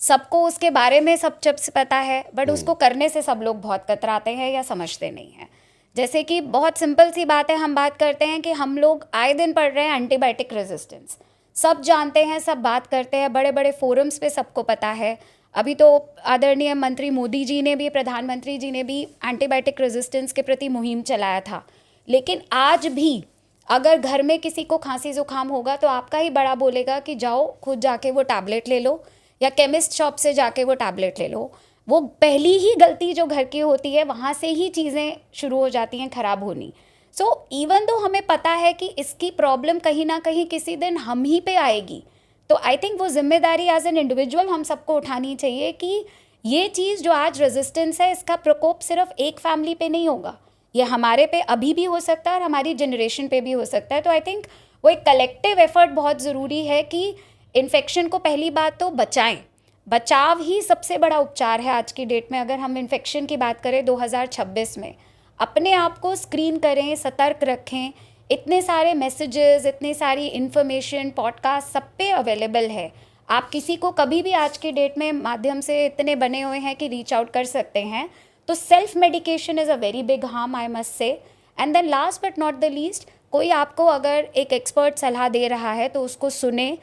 S1: सबको उसके बारे में सब से पता है, बट उसको करने से सब लोग बहुत कतराते हैं या समझते नहीं हैं। जैसे कि बहुत सिंपल सी बात है, हम बात करते हैं कि हम लोग आए दिन पढ़ रहे हैं एंटीबायोटिक रेजिस्टेंस, सब जानते हैं, सब बात करते हैं, बड़े बड़े फोरम्स पे सबको पता है। अभी तो आदरणीय मंत्री मोदी जी ने भी, प्रधानमंत्री जी ने भी एंटीबायोटिक रेजिस्टेंस के प्रति मुहिम चलाया था। लेकिन आज भी अगर घर में किसी को खांसी जुकाम होगा तो आपका ही बड़ा बोलेगा कि जाओ खुद जाके वो टैबलेट ले लो या केमिस्ट शॉप से जाके वो टैबलेट ले लो। वो पहली ही गलती जो घर की होती है वहाँ से ही चीज़ें शुरू हो जाती हैं ख़राब होनी। सो इवन दो हमें पता है कि इसकी प्रॉब्लम कहीं ना कहीं किसी दिन हम ही पे आएगी, तो आई थिंक वो जिम्मेदारी एज एन इंडिविजुअल हम सबको उठानी चाहिए कि ये चीज़ जो आज रेजिस्टेंस है इसका प्रकोप सिर्फ एक फैमिली पे नहीं होगा, ये हमारे पे अभी भी हो सकता है और हमारी जनरेशन पे भी हो सकता है। तो आई थिंक वो एक कलेक्टिव एफर्ट बहुत ज़रूरी है कि इन्फेक्शन को पहली बात तो बचाएं। बचाव ही सबसे बड़ा उपचार है आज की डेट में। अगर हम इन्फेक्शन की बात करें 2026 में, अपने आप को स्क्रीन करें, सतर्क रखें। इतने सारे मैसेजेस, इतनी सारी इन्फॉर्मेशन, पॉडकास्ट सब पे अवेलेबल है। आप किसी को कभी भी आज की डेट में माध्यम से इतने बने हुए हैं कि रीच आउट कर सकते हैं। तो self medication is a very big harm, I must say. And then last but not the least, कोई आपको अगर एक एक्सपर्ट सलाह दे रहा है तो उसको सुने,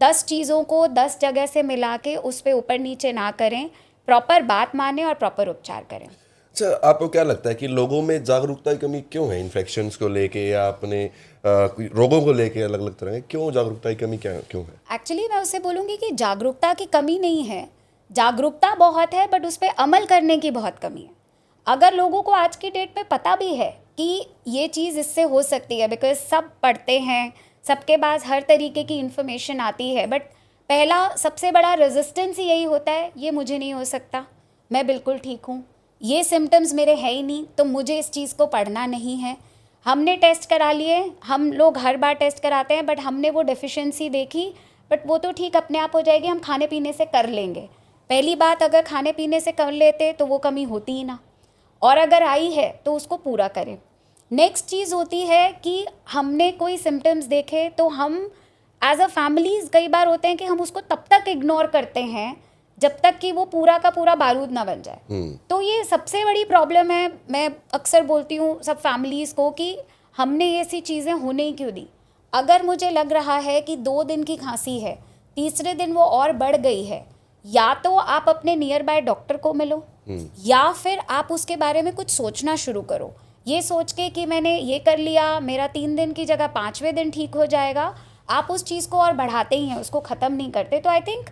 S1: 10 चीज़ों को 10 जगह से मिला के उस पर ऊपर नीचे ना करें, प्रॉपर बात माने और प्रॉपर उपचार करें।
S2: अच्छा, आपको क्या लगता है कि लोगों में जागरूकता की कमी क्यों है इन्फेक्शंस को लेके या अपने रोगों को लेके अलग अलग तरह के, क्यों जागरूकता की कमी क्या क्यों है?
S1: एक्चुअली मैं उससे बोलूँगी कि जागरूकता की कमी नहीं है, जागरूकता बहुत है बट उस पर अमल करने की बहुत कमी है। अगर लोगों को आज की डेट में पता भी है कि ये चीज़ इससे हो सकती है, बिकॉज सब पढ़ते हैं, सबके पास हर तरीके की इन्फॉर्मेशन आती है, बट पहला सबसे बड़ा रेजिस्टेंस ही यही होता है, ये मुझे नहीं हो सकता, मैं बिल्कुल ठीक हूँ, ये सिम्टम्स मेरे है ही नहीं, तो मुझे इस चीज़ को पढ़ना नहीं है। हमने टेस्ट करा लिए, हम लोग हर बार टेस्ट कराते हैं, बट हमने वो डेफिशिएंसी देखी, बट वो तो ठीक अपने आप हो जाएगी, हम खाने पीने से कर लेंगे। पहली बात, अगर खाने पीने से कर लेते तो वो कमी होती ही ना, और अगर आई है तो उसको पूरा करें। नेक्स्ट चीज़ होती है कि हमने कोई सिम्टम्स देखे तो हम एज अ फैमिलीज़ कई बार होते हैं कि हम उसको तब तक इग्नोर करते हैं जब तक कि वो पूरा का पूरा बारूद ना बन जाए। तो ये सबसे बड़ी प्रॉब्लम है। मैं अक्सर बोलती हूँ सब फैमिलीज़ को कि हमने ऐसी चीज़ें होने ही क्यों दी। अगर मुझे लग रहा है कि 2 दिन की खांसी है, तीसरे दिन वो और बढ़ गई है, या तो आप अपने नियर बाय डॉक्टर को मिलो, या फिर आप उसके बारे में कुछ सोचना शुरू करो। ये सोच के कि मैंने ये कर लिया, मेरा 3 दिन की जगह 5वें दिन ठीक हो जाएगा, आप उस चीज़ को और बढ़ाते ही हैं, उसको ख़त्म नहीं करते। तो आई थिंक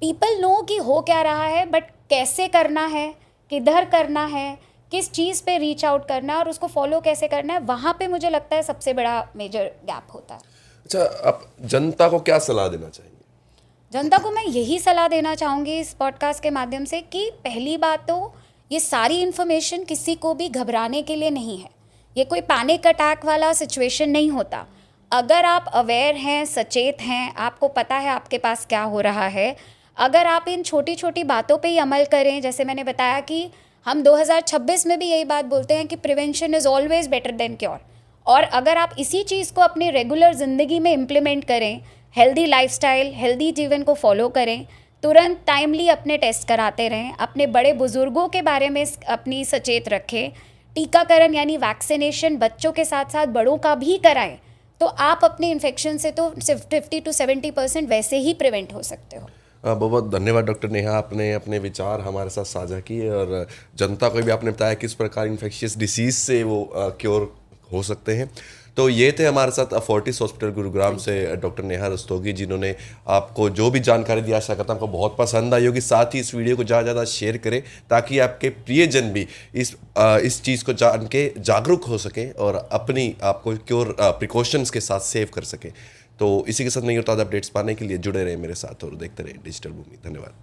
S1: पीपल नो कि हो क्या रहा है, बट कैसे करना है, किधर करना है, किस चीज़ पे रीच आउट करना है और उसको फॉलो कैसे करना है, वहाँ पे मुझे लगता है सबसे बड़ा मेजर गैप होता है।
S2: अच्छा, आप जनता को क्या सलाह देना चाहेंगे?
S1: जनता को मैं यही सलाह देना चाहूँगी इस पॉडकास्ट के माध्यम से कि पहली बात तो ये सारी इन्फॉर्मेशन किसी को भी घबराने के लिए नहीं है। ये कोई पैनिक अटैक वाला सिचुएशन नहीं होता। अगर आप अवेयर हैं, सचेत हैं, आपको पता है आपके पास क्या हो रहा है, अगर आप इन छोटी छोटी बातों पे ही अमल करें, जैसे मैंने बताया कि हम 2026 में भी यही बात बोलते हैं कि prevention is always better than cure, और अगर आप इसी चीज़ को अपनी रेगुलर ज़िंदगी में इम्प्लीमेंट करें, हेल्दी लाइफस्टाइल, हेल्दी जीवन को फॉलो करें, तुरंत टाइमली अपने टेस्ट कराते रहें, अपने बड़े बुजुर्गों के बारे में अपनी सचेत रखें, टीकाकरण यानी वैक्सीनेशन बच्चों के साथ साथ बड़ों का भी कराएं, तो आप अपने इन्फेक्शन से तो सिर्फ 50 to 70% वैसे ही प्रिवेंट हो सकते हो।
S2: बहुत बहुत धन्यवाद डॉक्टर नेहा, आपने अपने विचार हमारे साथ साझा किए और जनता को भी आपने बताया किस प्रकार इन्फेक्शियस डिसीज़ से वो क्योर हो सकते हैं। तो ये थे हमारे साथ फोर्टिस हॉस्पिटल गुरुग्राम से डॉक्टर नेहा रस्तोगी, जिन्होंने आपको जो भी जानकारी दी, आशा करता हूँ आपको बहुत पसंद आई होगी। साथ ही इस वीडियो को ज़्यादा ज़्यादा शेयर करें ताकि आपके प्रियजन भी इस चीज़ को जान के जागरूक हो सके और अपनी आपको क्योर प्रिकॉशंस के साथ सेव कर सके। तो इसी के साथ नहीं होता अपडेट्स पाने के लिए जुड़े रहे मेरे साथ और देखते रहे डिजिटल भूमि। धन्यवाद।